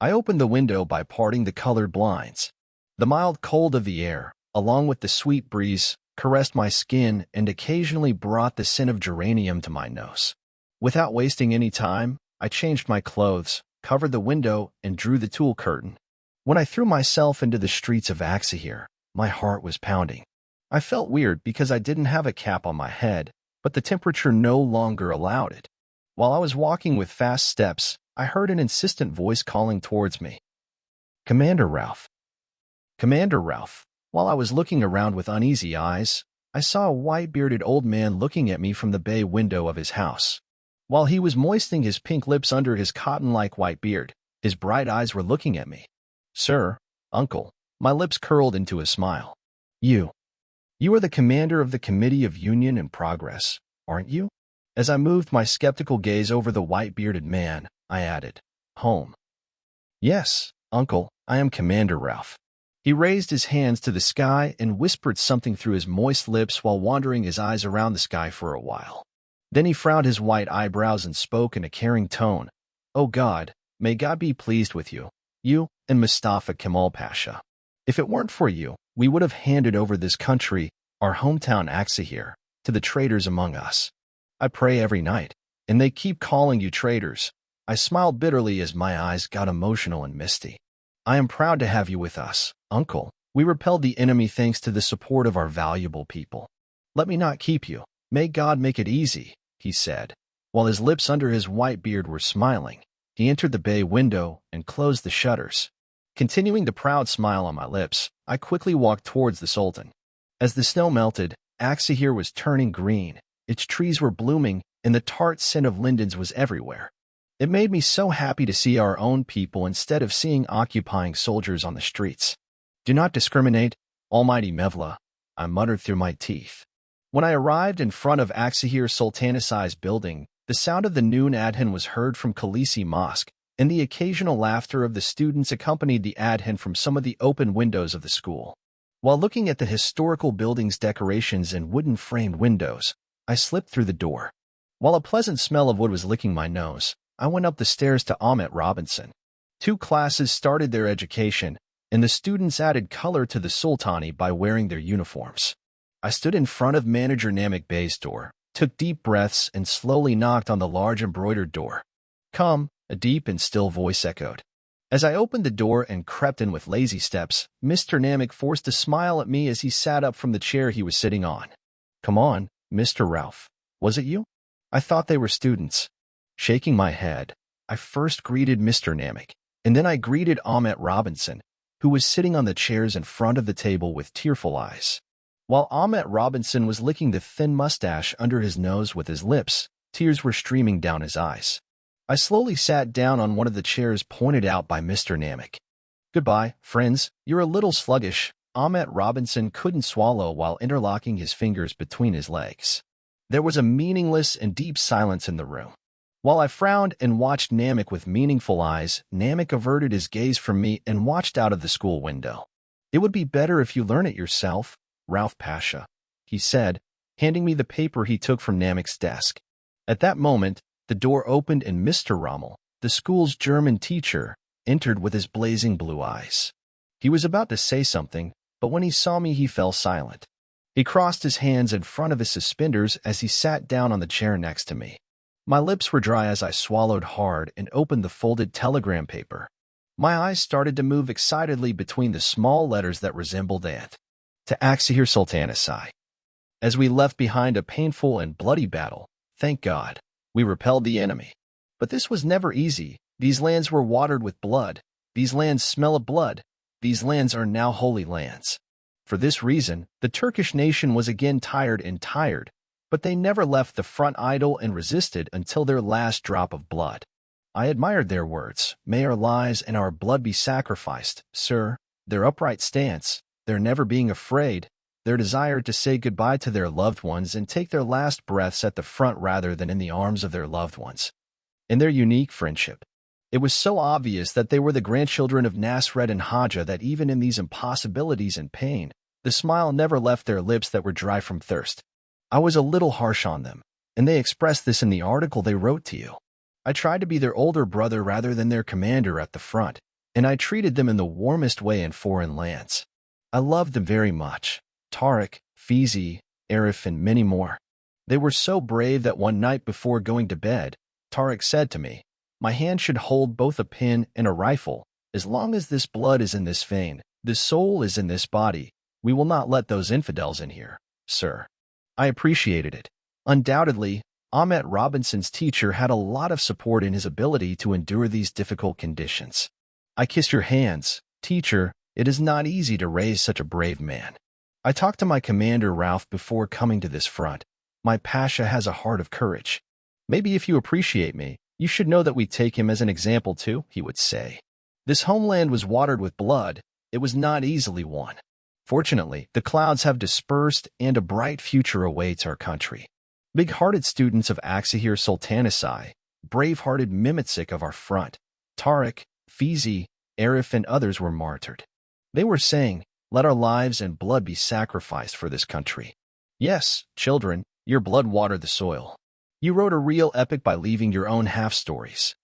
I opened the window by parting the colored blinds. The mild cold of the air, along with the sweet breeze, caressed my skin and occasionally brought the scent of geranium to my nose. Without wasting any time, I changed my clothes, covered the window, and drew the tulle curtain. When I threw myself into the streets of Aksahir, my heart was pounding. I felt weird because I didn't have a cap on my head, but the temperature no longer allowed it. While I was walking with fast steps, I heard an insistent voice calling towards me. Commander Ralph. Commander Ralph. While I was looking around with uneasy eyes, I saw a white-bearded old man looking at me from the bay window of his house. While he was moistening his pink lips under his cotton-like white beard, his bright eyes were looking at me. Sir, uncle, my lips curled into a smile. You are the commander of the Committee of Union and Progress, aren't you? As I moved my skeptical gaze over the white-bearded man, I added, home. Yes, uncle, I am Commander Ralph. He raised his hands to the sky and whispered something through his moist lips while wandering his eyes around the sky for a while. Then he frowned his white eyebrows and spoke in a caring tone. Oh God, may God be pleased with you, you and Mustafa Kemal Pasha. If it weren't for you, we would have handed over this country, our hometown Aksahir, to the traitors among us. I pray every night, and they keep calling you traitors. I smiled bitterly as my eyes got emotional and misty. I am proud to have you with us, uncle. We repelled the enemy thanks to the support of our valuable people. Let me not keep you. May God make it easy, he said. While his lips under his white beard were smiling, he entered the bay window and closed the shutters. Continuing the proud smile on my lips, I quickly walked towards the Sultan. As the snow melted, Aksahir was turning green, its trees were blooming, and the tart scent of lindens was everywhere. It made me so happy to see our own people instead of seeing occupying soldiers on the streets. Do not discriminate, Almighty Mevla, I muttered through my teeth. When I arrived in front of Aksahir Sultanasai's building, the sound of the noon adhan was heard from Khalisi Mosque, and the occasional laughter of the students accompanied the adhan from some of the open windows of the school. While looking at the historical building's decorations and wooden-framed windows, I slipped through the door. While a pleasant smell of wood was licking my nose, I went up the stairs to Ahmet Robinson. 2 classes started their education, and the students added color to the Sultani by wearing their uniforms. I stood in front of Manager Namik Bey's door, took deep breaths, and slowly knocked on the large embroidered door. Come, a deep and still voice echoed. As I opened the door and crept in with lazy steps, Mr. Namik forced a smile at me as he sat up from the chair he was sitting on. Come on, Mr. Ralph. Was it you? I thought they were students. Shaking my head, I first greeted Mr. Namik, and then I greeted Ahmet Robinson, who was sitting on the chairs in front of the table with tearful eyes. While Ahmet Robinson was licking the thin mustache under his nose with his lips, tears were streaming down his eyes. I slowly sat down on one of the chairs pointed out by Mr. Namik. Goodbye, friends. You're a little sluggish. Ahmet Robinson couldn't swallow while interlocking his fingers between his legs. There was a meaningless and deep silence in the room. While I frowned and watched Namik with meaningful eyes, Namik averted his gaze from me and watched out of the school window. It would be better if you learn it yourself, Ralph Pasha, he said, handing me the paper he took from Namik's desk. At that moment, the door opened and Mr. Rommel, the school's German teacher, entered with his blazing blue eyes. He was about to say something, but when he saw me he fell silent. He crossed his hands in front of his suspenders as he sat down on the chair next to me. My lips were dry as I swallowed hard and opened the folded telegram paper. My eyes started to move excitedly between the small letters that resembled Ant. To Aksahir Sultanasai. As we left behind a painful and bloody battle, thank God, we repelled the enemy. But this was never easy. These lands were watered with blood. These lands smell of blood. These lands are now holy lands. For this reason, the Turkish nation was again tired, but they never left the front idle and resisted until their last drop of blood. I admired their words, "May our lives and our blood be sacrificed, sir," their upright stance, their never being afraid, their desire to say goodbye to their loved ones and take their last breaths at the front rather than in the arms of their loved ones, and their unique friendship. It was so obvious that they were the grandchildren of Nasred and Haja that even in these impossibilities and pain, the smile never left their lips that were dry from thirst. I was a little harsh on them, and they expressed this in the article they wrote to you. I tried to be their older brother rather than their commander at the front, and I treated them in the warmest way in foreign lands. I loved them very much. Tariq, Fizi, Arif, and many more. They were so brave that one night before going to bed, Tariq said to me, "My hand should hold both a pin and a rifle. As long as this blood is in this vein, this soul is in this body, we will not let those infidels in here, sir." I appreciated it. Undoubtedly, Ahmet Robinson's teacher had a lot of support in his ability to endure these difficult conditions. "I kiss your hands, teacher. It is not easy to raise such a brave man. I talked to my commander Ralph before coming to this front. My Pasha has a heart of courage. Maybe if you appreciate me, you should know that we take him as an example too," he would say. This homeland was watered with blood. It was not easily won. Fortunately, the clouds have dispersed and a bright future awaits our country. Big-hearted students of Aksahir Sultanasai, brave-hearted Mimitsik of our front, Tariq, Fizi, Arif, and others were martyred. They were saying, "Let our lives and blood be sacrificed for this country." Yes, children, your blood watered the soil. You wrote a real epic by leaving your own half-stories.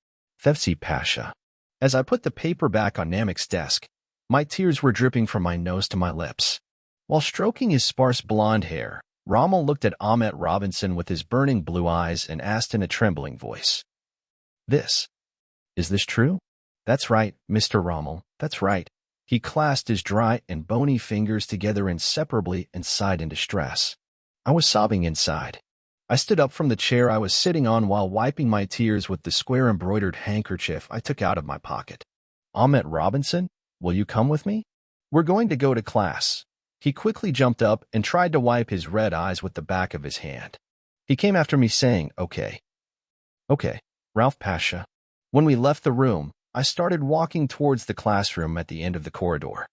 Fevzi Pasha. As I put the paper back on Namik's desk, my tears were dripping from my nose to my lips. While stroking his sparse blonde hair, Rommel looked at Ahmet Robinson with his burning blue eyes and asked in a trembling voice, Is this true?" "That's right, Mr. Rommel, that's right." He clasped his dry and bony fingers together inseparably and sighed in distress. I was sobbing inside. I stood up from the chair I was sitting on while wiping my tears with the square embroidered handkerchief I took out of my pocket. "Ahmet Robinson, will you come with me? We're going to go to class." He quickly jumped up and tried to wipe his red eyes with the back of his hand. He came after me saying, Okay, Ralph Pasha." When we left the room, I started walking towards the classroom at the end of the corridor.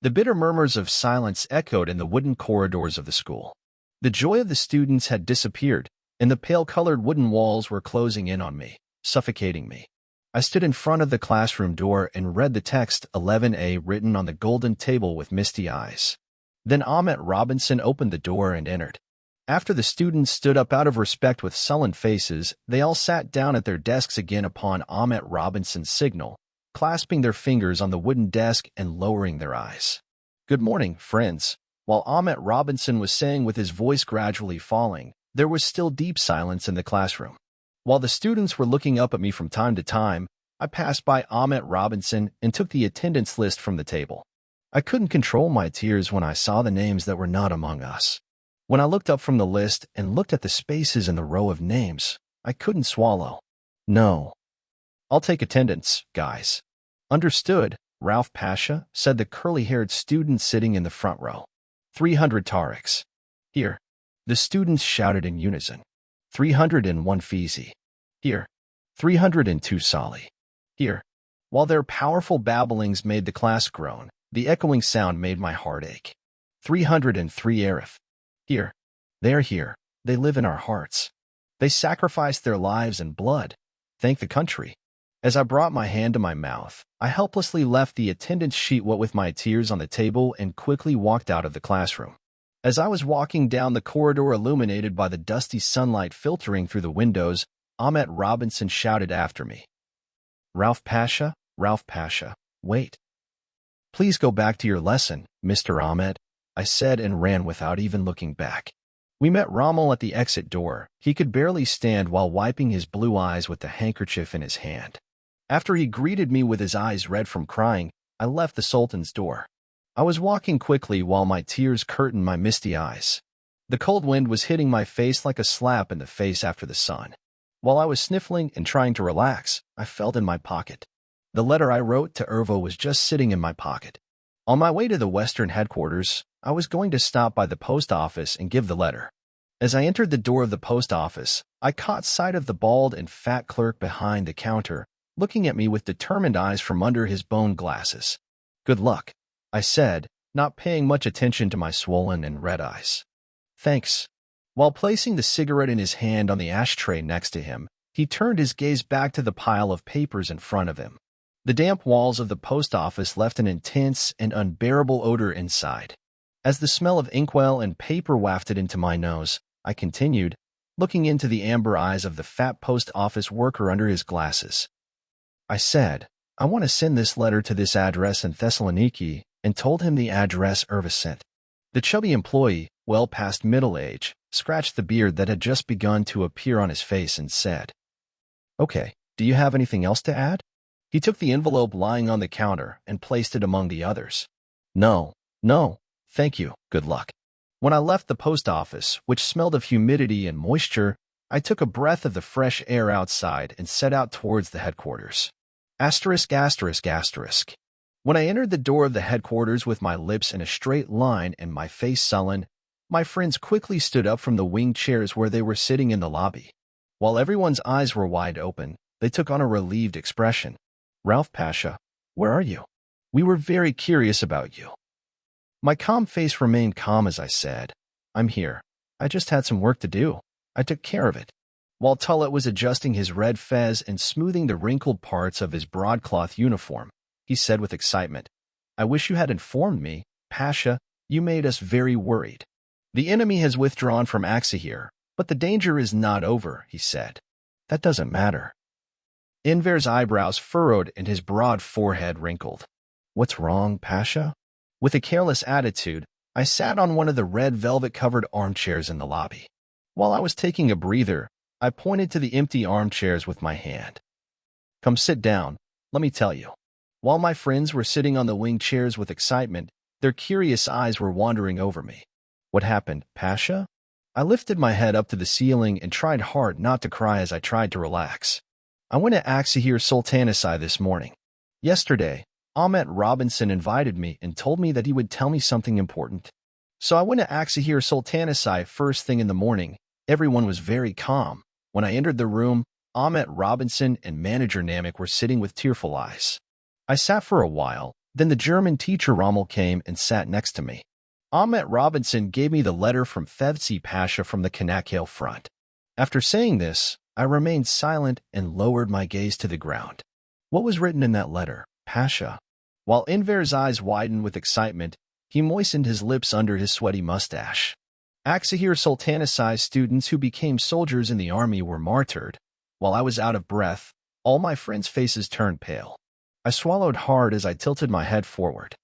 The bitter murmurs of silence echoed in the wooden corridors of the school. The joy of the students had disappeared, and the pale-colored wooden walls were closing in on me, suffocating me. I stood in front of the classroom door and read the text 11A written on the golden table with misty eyes. Then Ahmet Robinson opened the door and entered. After the students stood up out of respect with sullen faces, they all sat down at their desks again upon Ahmet Robinson's signal, clasping their fingers on the wooden desk and lowering their eyes. "Good morning, friends." While Ahmet Robinson was saying with his voice gradually falling, there was still deep silence in the classroom. While the students were looking up at me from time to time, I passed by Ahmet Robinson and took the attendance list from the table. I couldn't control my tears when I saw the names that were not among us. When I looked up from the list and looked at the spaces in the row of names, I couldn't swallow. "No. I'll take attendance, guys." "Understood, Ralph Pasha," said the curly-haired student sitting in the front row. 300 Tariqs. "Here." The students shouted in unison. 301 Fizi. "Here." 302 Sali. "Here." While their powerful babblings made the class groan, the echoing sound made my heart ache. 303 Arif. "Here." "They are here. They live in our hearts. They sacrificed their lives and blood. Thank the country." As I brought my hand to my mouth, I helplessly left the attendance sheet what with my tears on the table and quickly walked out of the classroom. As I was walking down the corridor illuminated by the dusty sunlight filtering through the windows, Ahmet Robinson shouted after me, Ralph Pasha, wait. Please go back to your lesson, Mr. Ahmet," I said and ran without even looking back. We met Rommel at the exit door. He could barely stand while wiping his blue eyes with the handkerchief in his hand. After he greeted me with his eyes red from crying, I left the Sultan's door. I was walking quickly while my tears curtained my misty eyes. The cold wind was hitting my face like a slap in the face after the sun. While I was sniffling and trying to relax, I felt in my pocket. The letter I wrote to Ervo was just sitting in my pocket. On my way to the Western headquarters, I was going to stop by the post office and give the letter. As I entered the door of the post office, I caught sight of the bald and fat clerk behind the counter, looking at me with determined eyes from under his bone glasses. "Good luck," I said, not paying much attention to my swollen and red eyes. "Thanks." While placing the cigarette in his hand on the ashtray next to him, he turned his gaze back to the pile of papers in front of him. The damp walls of the post office left an intense and unbearable odor inside. As the smell of inkwell and paper wafted into my nose, I continued, looking into the amber eyes of the fat post office worker under his glasses. I said, "I want to send this letter to this address in Thessaloniki," and told him the address Ervo sent. The chubby employee, well past middle age, scratched the beard that had just begun to appear on his face and said, "Okay, do you have anything else to add?" He took the envelope lying on the counter and placed it among the others. No, thank you, good luck." When I left the post office, which smelled of humidity and moisture, I took a breath of the fresh air outside and set out towards the headquarters. *****. When I entered the door of the headquarters with my lips in a straight line and my face sullen, my friends quickly stood up from the wing chairs where they were sitting in the lobby. While everyone's eyes were wide open, they took on a relieved expression. "Rauf Pasha, where are you? We were very curious about you." My calm face remained calm as I said, "I'm here. I just had some work to do. I took care of it." While Tullet was adjusting his red fez and smoothing the wrinkled parts of his broadcloth uniform, he said with excitement, "I wish you had informed me, Pasha. You made us very worried. The enemy has withdrawn from Aksahir, but the danger is not over," he said. "That doesn't matter." Enver's eyebrows furrowed and his broad forehead wrinkled. "What's wrong, Pasha?" With a careless attitude, I sat on one of the red velvet-covered armchairs in the lobby. While I was taking a breather, I pointed to the empty armchairs with my hand. "Come sit down, let me tell you." While my friends were sitting on the wing chairs with excitement, their curious eyes were wandering over me. "What happened, Pasha?" I lifted my head up to the ceiling and tried hard not to cry as I tried to relax. "I went to Aksahir Sultanasai this morning. Yesterday, Ahmet Robinson invited me and told me that he would tell me something important. So I went to Aksahir Sultanasai first thing in the morning. Everyone was very calm. When I entered the room, Ahmet Robinson and manager Namik were sitting with tearful eyes. I sat for a while, then the German teacher Rommel came and sat next to me. Ahmet Robinson gave me the letter from Fevzi Pasha from the Kanakhale front. After saying this, I remained silent and lowered my gaze to the ground. "What was written in that letter, Pasha?" While Enver's eyes widened with excitement, he moistened his lips under his sweaty mustache. Aksahir Sultanasai students who became soldiers in the army were martyred. While I was out of breath, all my friends' faces turned pale. I swallowed hard as I tilted my head forward.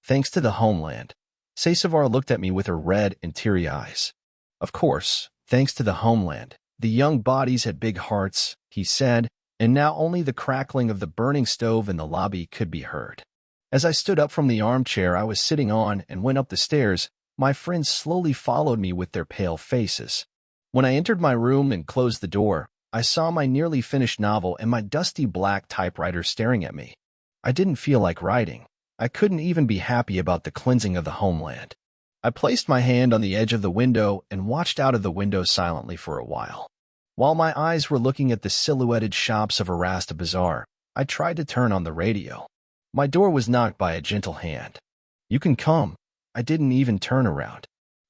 "Thanks to the homeland." Saysavar looked at me with her red and teary eyes. "Of course, thanks to the homeland. The young bodies had big hearts," he said, and now only the crackling of the burning stove in the lobby could be heard. As I stood up from the armchair I was sitting on and went up the stairs, my friends slowly followed me with their pale faces. When I entered my room and closed the door, I saw my nearly finished novel and my dusty black typewriter staring at me. I didn't feel like writing. I couldn't even be happy about the cleansing of the homeland. I placed my hand on the edge of the window and watched out of the window silently for a while. While my eyes were looking at the silhouetted shops of Arasta Bazaar, I tried to turn on the radio. My door was knocked by a gentle hand. "You can come." I didn't even turn around.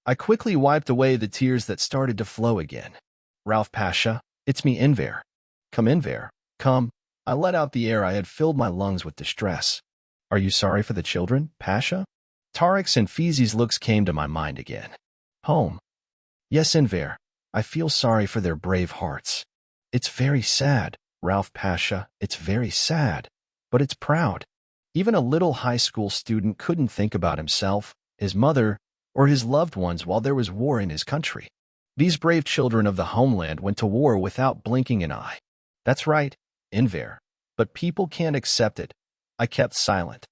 I quickly wiped away the tears that started to flow again. "Rauf Pasha, it's me, Enver." "Come, Enver, come." I let out the air I had filled my lungs with distress. "Are you sorry for the children, Pasha?" Tarek's and Fizi's looks came to my mind again. "Home." "Yes, Enver. I feel sorry for their brave hearts." "It's very sad, Rauf Pasha. It's very sad. But it's proud." Even a little high school student couldn't think about himself, his mother, or his loved ones while there was war in his country. These brave children of the homeland went to war without blinking an eye. "That's right, Enver. but people can't accept it. I kept silent.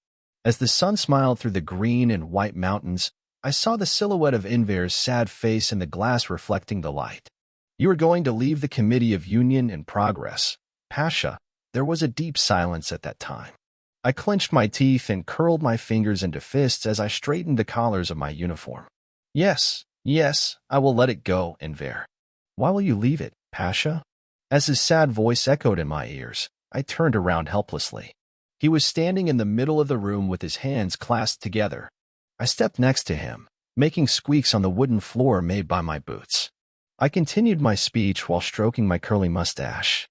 As the sun smiled through the green and white mountains, I saw the silhouette of Enver's sad face in the glass reflecting the light. You are going to leave the Committee of Union and Progress, Pasha. There was a deep silence at that time. I clenched my teeth and curled my fingers into fists as I straightened the collars of my uniform. Yes, I will let it go, Enver. Why will you leave it, Pasha? As his sad voice echoed in my ears, I turned around helplessly. He was standing in the middle of the room with his hands clasped together. I stepped next to him, making squeaks on the wooden floor made by my boots. I continued my speech while stroking my curly mustache.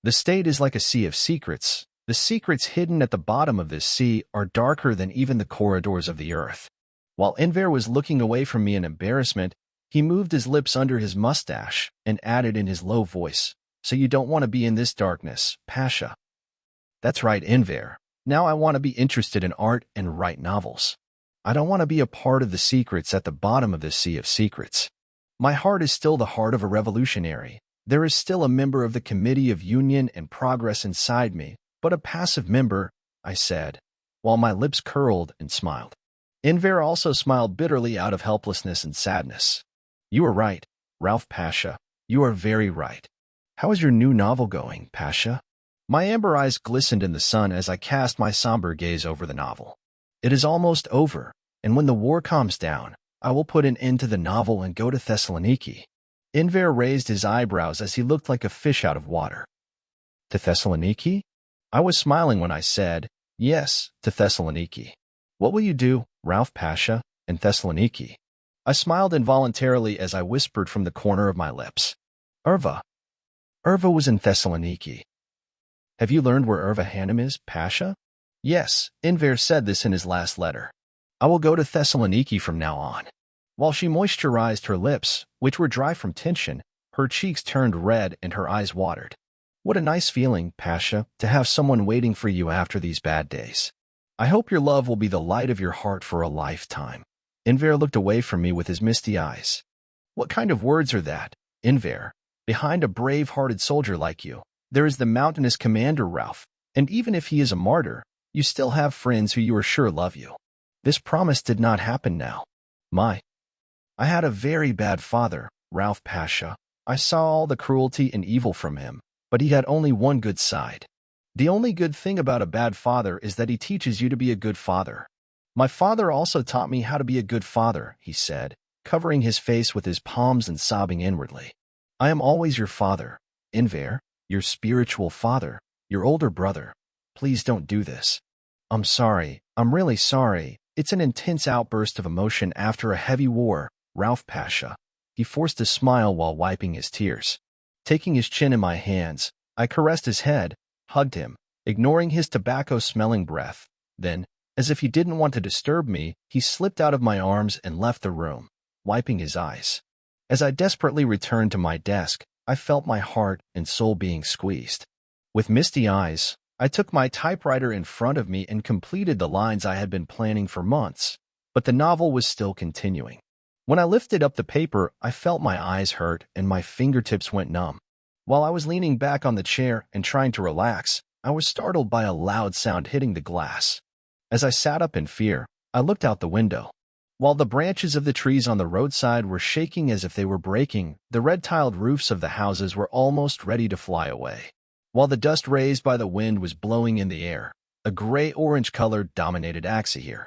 The state is like a sea of secrets. The secrets hidden at the bottom of this sea are darker than even the corridors of the earth. While Enver was looking away from me in embarrassment, he moved his lips under his mustache and added in his low voice, "So you don't want to be in this darkness, Pasha." That's right, Enver. Now I want to be interested in art and write novels. I don't want to be a part of the secrets at the bottom of this sea of secrets. My heart is still the heart of a revolutionary. There is still a member of the Committee of Union and Progress inside me, but a passive member, I said, while my lips curled and smiled. Enver also smiled bitterly out of helplessness and sadness. You are right, Rauf Pasha. You are very right. How is your new novel going, Pasha? My amber eyes glistened in the sun as I cast my somber gaze over the novel. It is almost over, and when the war calms down, I will put an end to the novel and go to Thessaloniki. Enver raised his eyebrows as he looked like a fish out of water. To Thessaloniki? I was smiling when I said, yes, to Thessaloniki. What will you do, Rauf Pasha, in Thessaloniki? I smiled involuntarily as I whispered from the corner of my lips. Erva. Erva was in Thessaloniki. Have you learned where Erva Hanım is, Pasha? Yes, Enver said this in his last letter. I will go to Thessaloniki from now on. While she moisturized her lips, which were dry from tension, her cheeks turned red and her eyes watered. What a nice feeling, Pasha, to have someone waiting for you after these bad days. I hope your love will be the light of your heart for a lifetime. Enver looked away from me with his misty eyes. What kind of words are that, Enver? Behind a brave-hearted soldier like you, there is the mountainous commander Rauf, and even if he is a martyr, you still have friends who you are sure love you. This promise did not happen now. I had a very bad father, Rauf Pasha. I saw all the cruelty and evil from him, but he had only one good side. The only good thing about a bad father is that he teaches you to be a good father. My father also taught me how to be a good father, he said, covering his face with his palms and sobbing inwardly. I am always your father, Enver, your spiritual father, your older brother. Please don't do this. I'm sorry. I'm really sorry. It's an intense outburst of emotion after a heavy war, Rauf Pasha. He forced a smile while wiping his tears. Taking his chin in my hands, I caressed his head, hugged him, ignoring his tobacco-smelling breath. Then, as if he didn't want to disturb me, he slipped out of my arms and left the room, wiping his eyes. As I desperately returned to my desk, I felt my heart and soul being squeezed. With misty eyes, I took my typewriter in front of me and completed the lines I had been planning for months, but the novel was still continuing. When I lifted up the paper, I felt my eyes hurt and my fingertips went numb. While I was leaning back on the chair and trying to relax, I was startled by a loud sound hitting the glass. As I sat up in fear, I looked out the window. While the branches of the trees on the roadside were shaking as if they were breaking, the red-tiled roofs of the houses were almost ready to fly away. While the dust raised by the wind was blowing in the air, a gray-orange color dominated Aksahir.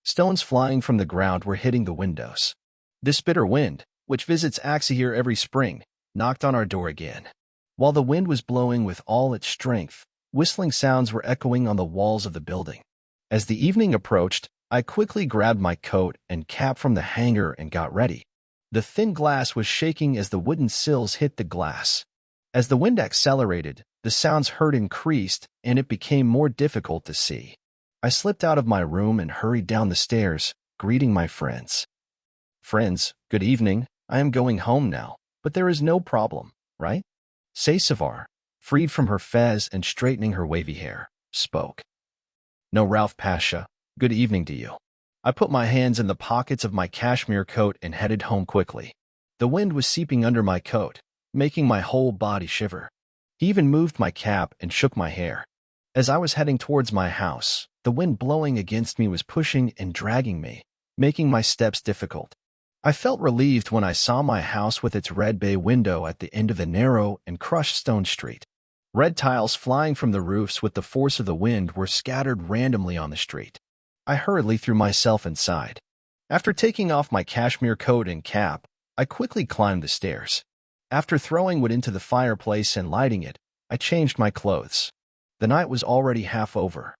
Stones flying from the ground were hitting the windows. This bitter wind, which visits Aksahir every spring, knocked on our door again. While the wind was blowing with all its strength, whistling sounds were echoing on the walls of the building. As the evening approached, I quickly grabbed my coat and cap from the hanger and got ready. The thin glass was shaking as the wooden sills hit the glass. As the wind accelerated, the sounds heard increased, and it became more difficult to see. I slipped out of my room and hurried down the stairs, greeting my friends. Friends, good evening. I am going home now, but there is no problem, right? Saysavar, freed from her fez and straightening her wavy hair, spoke. No, Rauf Pasha, good evening to you. I put my hands in the pockets of my cashmere coat and headed home quickly. The wind was seeping under my coat, making my whole body shiver. He even moved my cap and shook my hair, As I was heading towards my house, the wind blowing against me was pushing and dragging me, making my steps difficult. I felt relieved when I saw my house with its red bay window at the end of the narrow and crushed stone street. Red tiles flying from the roofs with the force of the wind were scattered randomly on the street. I hurriedly threw myself inside. After taking off my cashmere coat and cap, I quickly climbed the stairs. After throwing wood into the fireplace and lighting it, I changed my clothes. The night was already half over.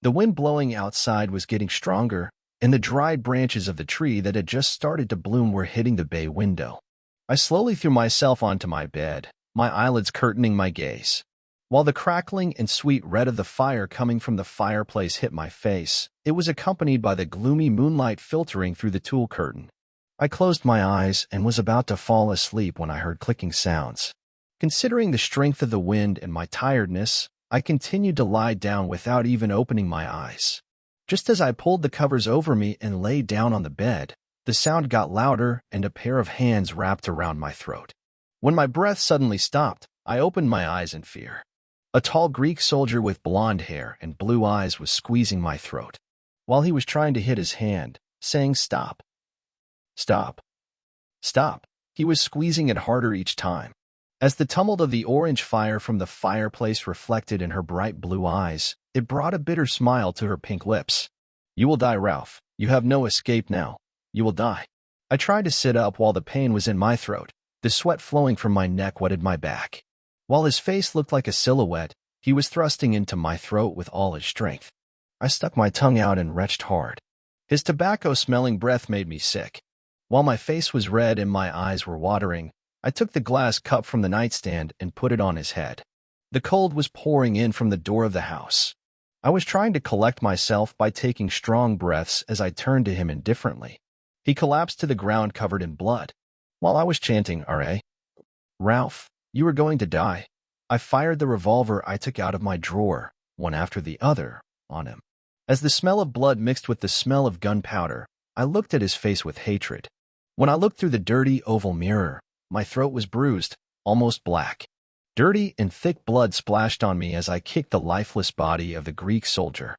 The wind blowing outside was getting stronger, and the dried branches of the tree that had just started to bloom were hitting the bay window. I slowly threw myself onto my bed, my eyelids curtaining my gaze. While the crackling and sweet red of the fire coming from the fireplace hit my face, it was accompanied by the gloomy moonlight filtering through the tulle curtain. I closed my eyes and was about to fall asleep when I heard clicking sounds. Considering the strength of the wind and my tiredness, I continued to lie down without even opening my eyes. Just as I pulled the covers over me and lay down on the bed, the sound got louder and a pair of hands wrapped around my throat. When my breath suddenly stopped, I opened my eyes in fear. A tall Greek soldier with blonde hair and blue eyes was squeezing my throat. While he was trying to hit his hand, saying, "Stop. Stop. Stop," he was squeezing it harder each time. As the tumult of the orange fire from the fireplace reflected in her bright blue eyes, it brought a bitter smile to her pink lips. "You will die, Ralph. You have no escape now. You will die." I tried to sit up while the pain was in my throat. The sweat flowing from my neck wetted my back. While his face looked like a silhouette, he was thrusting into my throat with all his strength. I stuck my tongue out and retched hard. His tobacco-smelling breath made me sick. While my face was red and my eyes were watering, I took the glass cup from the nightstand and put it on his head. The cold was pouring in from the door of the house. I was trying to collect myself by taking strong breaths as I turned to him indifferently. He collapsed to the ground covered in blood. While I was chanting, "R.A. Ralph, you are going to die," I fired the revolver I took out of my drawer, one after the other, on him. As the smell of blood mixed with the smell of gunpowder, I looked at his face with hatred. When I looked through the dirty oval mirror, my throat was bruised, almost black. Dirty and thick blood splashed on me as I kicked the lifeless body of the Greek soldier.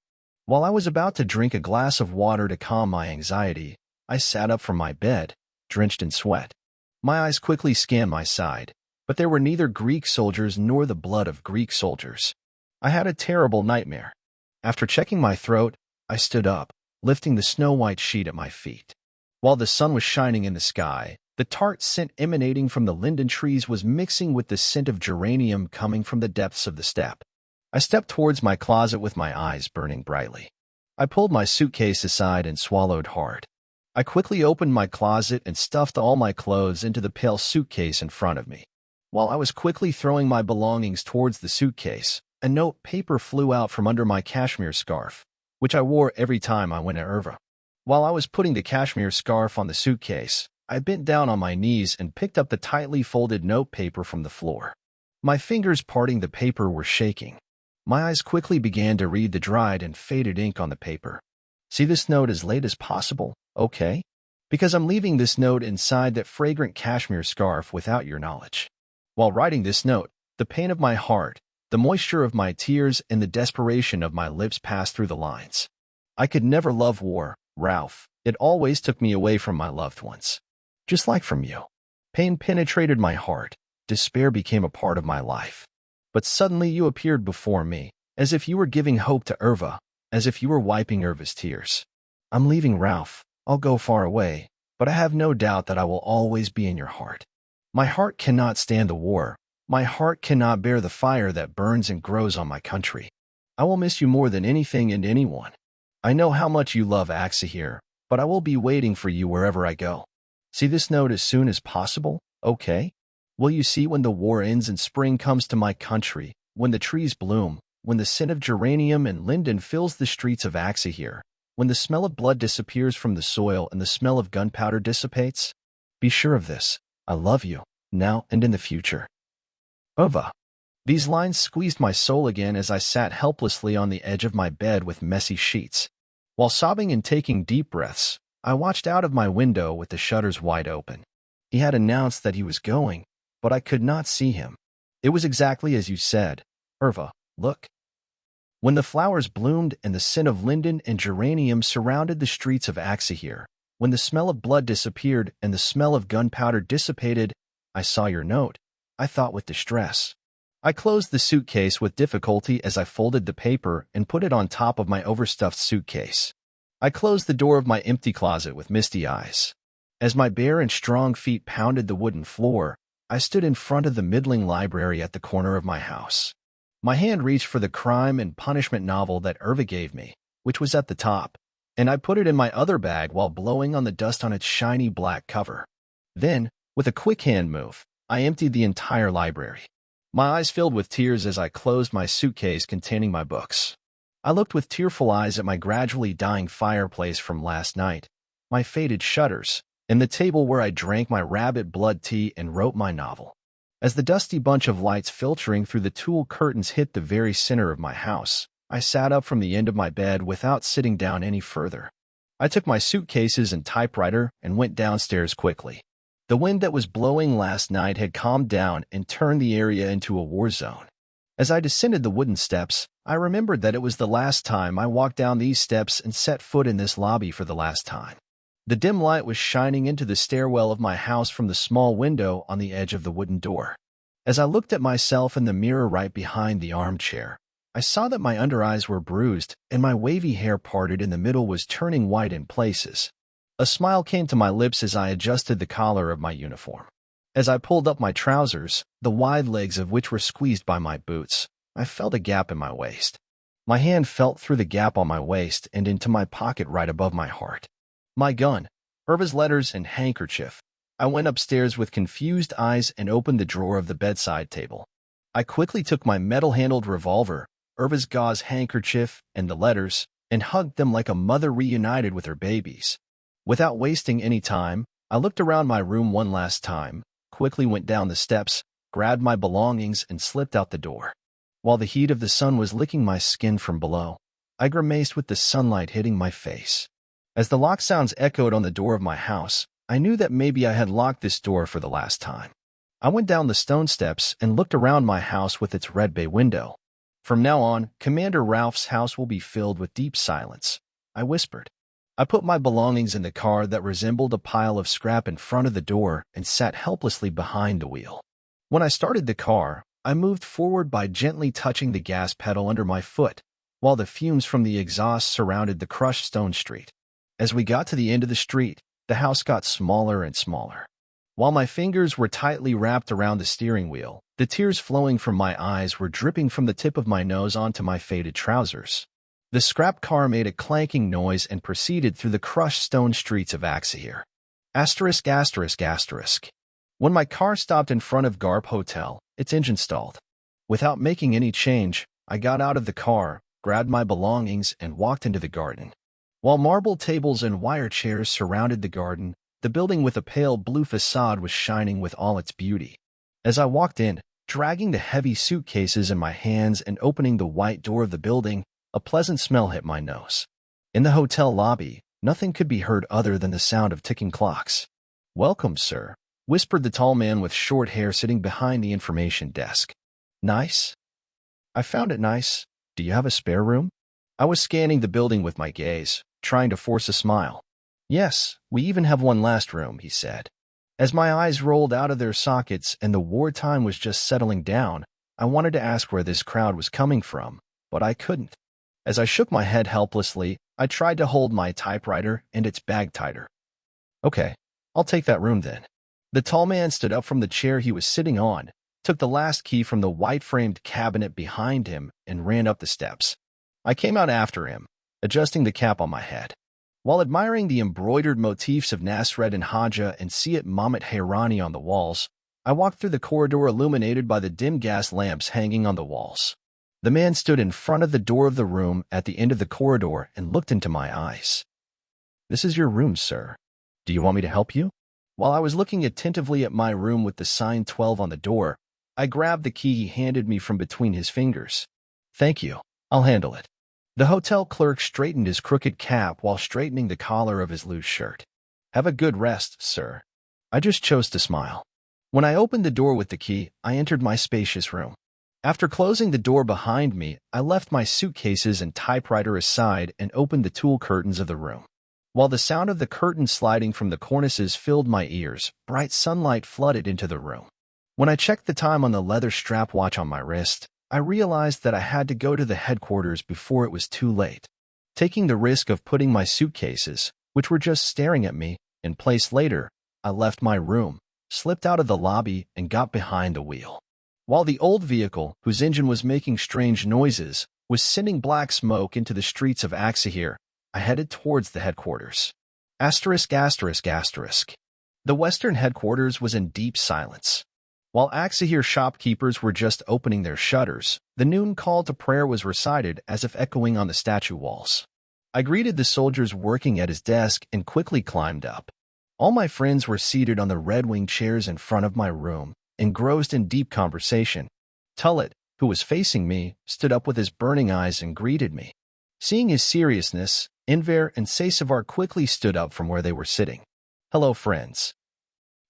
While I was about to drink a glass of water to calm my anxiety, I sat up from my bed, drenched in sweat. My eyes quickly scanned my side, but there were neither Greek soldiers nor the blood of Greek soldiers. I had a terrible nightmare. After checking my throat, I stood up, lifting the snow-white sheet at my feet. While the sun was shining in the sky, the tart scent emanating from the linden trees was mixing with the scent of geranium coming from the depths of the steppe. I stepped towards my closet with my eyes burning brightly. I pulled my suitcase aside and swallowed hard. I quickly opened my closet and stuffed all my clothes into the pale suitcase in front of me. While I was quickly throwing my belongings towards the suitcase, a note paper flew out from under my cashmere scarf, which I wore every time I went to Erva. While I was putting the cashmere scarf on the suitcase, I bent down on my knees and picked up the tightly folded note paper from the floor. My fingers parting the paper were shaking. My eyes quickly began to read the dried and faded ink on the paper. "See this note as late as possible, okay? Because I'm leaving this note inside that fragrant cashmere scarf without your knowledge." While writing this note, the pain of my heart, the moisture of my tears, and the desperation of my lips passed through the lines. I could never love war, Ralph. It always took me away from my loved ones. Just like from you. Pain penetrated my heart. Despair became a part of my life. But suddenly you appeared before me, as if you were giving hope to Erva, as if you were wiping Erva's tears. "I'm leaving, Ralph. I'll go far away, but I have no doubt that I will always be in your heart. My heart cannot stand the war. My heart cannot bear the fire that burns and grows on my country. I will miss you more than anything and anyone. I know how much you love Axa, but I will be waiting for you wherever I go. See this note as soon as possible, okay? Will you see when the war ends and spring comes to my country, when the trees bloom, when the scent of geranium and linden fills the streets of Axa, when the smell of blood disappears from the soil and the smell of gunpowder dissipates? Be sure of this. I love you, now and in the future. Erva." These lines squeezed my soul again as I sat helplessly on the edge of my bed with messy sheets. While sobbing and taking deep breaths, I watched out of my window with the shutters wide open. He had announced that he was going, but I could not see him. It was exactly as you said. "Erva, look." When the flowers bloomed and the scent of linden and geranium surrounded the streets of Axahir, when the smell of blood disappeared and the smell of gunpowder dissipated, I saw your note, I thought with distress. I closed the suitcase with difficulty as I folded the paper and put it on top of my overstuffed suitcase. I closed the door of my empty closet with misty eyes. As my bare and strong feet pounded the wooden floor, I stood in front of the middling library at the corner of my house. My hand reached for the crime and punishment novel that Irva gave me, which was at the top, and I put it in my other bag while blowing on the dust on its shiny black cover. Then, with a quick hand move, I emptied the entire library. My eyes filled with tears as I closed my suitcase containing my books. I looked with tearful eyes at my gradually dying fireplace from last night, my faded shutters, and the table where I drank my rabbit blood tea and wrote my novel. As the dusty bunch of lights filtering through the tulle curtains hit the very center of my house, I sat up from the end of my bed without sitting down any further. I took my suitcases and typewriter and went downstairs quickly. The wind that was blowing last night had calmed down and turned the area into a war zone. As I descended the wooden steps, I remembered that it was the last time I walked down these steps and set foot in this lobby for the last time. The dim light was shining into the stairwell of my house from the small window on the edge of the wooden door. As I looked at myself in the mirror right behind the armchair, I saw that my under eyes were bruised and my wavy hair parted in the middle was turning white in places. A smile came to my lips as I adjusted the collar of my uniform. As I pulled up my trousers, the wide legs of which were squeezed by my boots, I felt a gap in my waist. My hand felt through the gap on my waist and into my pocket right above my heart. My gun, Irva's letters, and handkerchief. I went upstairs with confused eyes and opened the drawer of the bedside table. I quickly took my metal-handled revolver, Irva's gauze handkerchief, and the letters, and hugged them like a mother reunited with her babies. Without wasting any time, I looked around my room one last time, quickly went down the steps, grabbed my belongings, and slipped out the door. While the heat of the sun was licking my skin from below, I grimaced with the sunlight hitting my face. As the lock sounds echoed on the door of my house, I knew that maybe I had locked this door for the last time. I went down the stone steps and looked around my house with its red bay window. From now on, Commander Ralph's house will be filled with deep silence, I whispered. I put my belongings in the car that resembled a pile of scrap in front of the door and sat helplessly behind the wheel. When I started the car, I moved forward by gently touching the gas pedal under my foot, while the fumes from the exhaust surrounded the crushed stone street. As we got to the end of the street, the house got smaller and smaller. While my fingers were tightly wrapped around the steering wheel, the tears flowing from my eyes were dripping from the tip of my nose onto my faded trousers. The scrap car made a clanking noise and proceeded through the crushed stone streets of Axahir. *****. When my car stopped in front of Garp Hotel, its engine stalled. Without making any change, I got out of the car, grabbed my belongings, and walked into the garden. While marble tables and wire chairs surrounded the garden, the building with a pale blue facade was shining with all its beauty. As I walked in, dragging the heavy suitcases in my hands and opening the white door of the building, a pleasant smell hit my nose. In the hotel lobby, nothing could be heard other than the sound of ticking clocks. "Welcome, sir," whispered the tall man with short hair sitting behind the information desk. "Nice?" "I found it nice. Do you have a spare room?" I was scanning the building with my gaze, trying to force a smile. "Yes, we even have one last room," he said. As my eyes rolled out of their sockets and the wartime was just settling down, I wanted to ask where this crowd was coming from, but I couldn't. As I shook my head helplessly, I tried to hold my typewriter and its bag tighter. "Okay, I'll take that room then." The tall man stood up from the chair he was sitting on, took the last key from the white-framed cabinet behind him, and ran up the steps. I came out after him, adjusting the cap on my head. While admiring the embroidered motifs of Nasred and Haja and Siyat Mamet Hayrani on the walls, I walked through the corridor illuminated by the dim gas lamps hanging on the walls. The man stood in front of the door of the room at the end of the corridor and looked into my eyes. "This is your room, sir. Do you want me to help you?" While I was looking attentively at my room with the sign 12 on the door, I grabbed the key he handed me from between his fingers. "Thank you. I'll handle it." The hotel clerk straightened his crooked cap while straightening the collar of his loose shirt. "Have a good rest, sir." I just chose to smile. When I opened the door with the key, I entered my spacious room. After closing the door behind me, I left my suitcases and typewriter aside and opened the tulle curtains of the room. While the sound of the curtains sliding from the cornices filled my ears, bright sunlight flooded into the room. When I checked the time on the leather strap watch on my wrist, I realized that I had to go to the headquarters before it was too late. Taking the risk of putting my suitcases, which were just staring at me, in place later, I left my room, slipped out of the lobby, and got behind the wheel. While the old vehicle, whose engine was making strange noises, was sending black smoke into the streets of Ateş, I headed towards the headquarters. ****. The western headquarters was in deep silence. While Ateş shopkeepers were just opening their shutters, the noon call to prayer was recited as if echoing on the statue walls. I greeted the soldiers working at his desk and quickly climbed up. All my friends were seated on the red-winged chairs in front of my room, engrossed in deep conversation. Silüet, who was facing me, stood up with his burning eyes and greeted me. Seeing his seriousness, Enver and Sasevar quickly stood up from where they were sitting. "Hello, friends."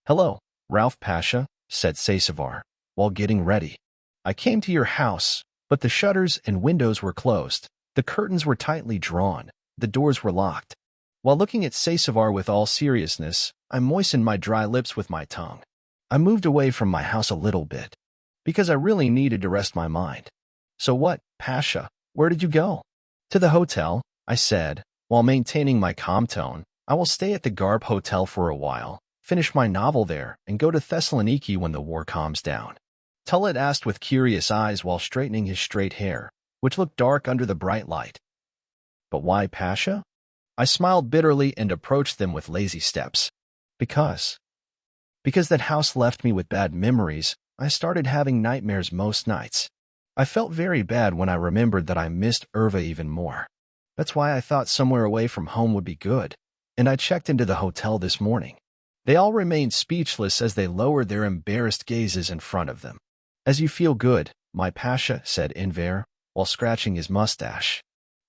"Hello, Rauf Pasha," said Sasevar, while getting ready. "I came to your house, but the shutters and windows were closed. The curtains were tightly drawn. The doors were locked." While looking at Sasevar with all seriousness, I moistened my dry lips with my tongue. I moved away from my house a little bit, because I really needed to rest my mind. "So what, Pasha? Where did you go?" "To the hotel," I said, while maintaining my calm tone. "I will stay at the Garb Hotel for a while, finish my novel there, and go to Thessaloniki when the war calms down." Silüet asked with curious eyes while straightening his straight hair, which looked dark under the bright light. "But why, Pasha?" I smiled bitterly and approached them with lazy steps. Because that house left me with bad memories. I started having nightmares most nights. I felt very bad when I remembered that I missed Erva even more. That's why I thought somewhere away from home would be good, and I checked into the hotel this morning. They all remained speechless as they lowered their embarrassed gazes in front of them. "As you feel good, my Pasha," said Enver, while scratching his mustache.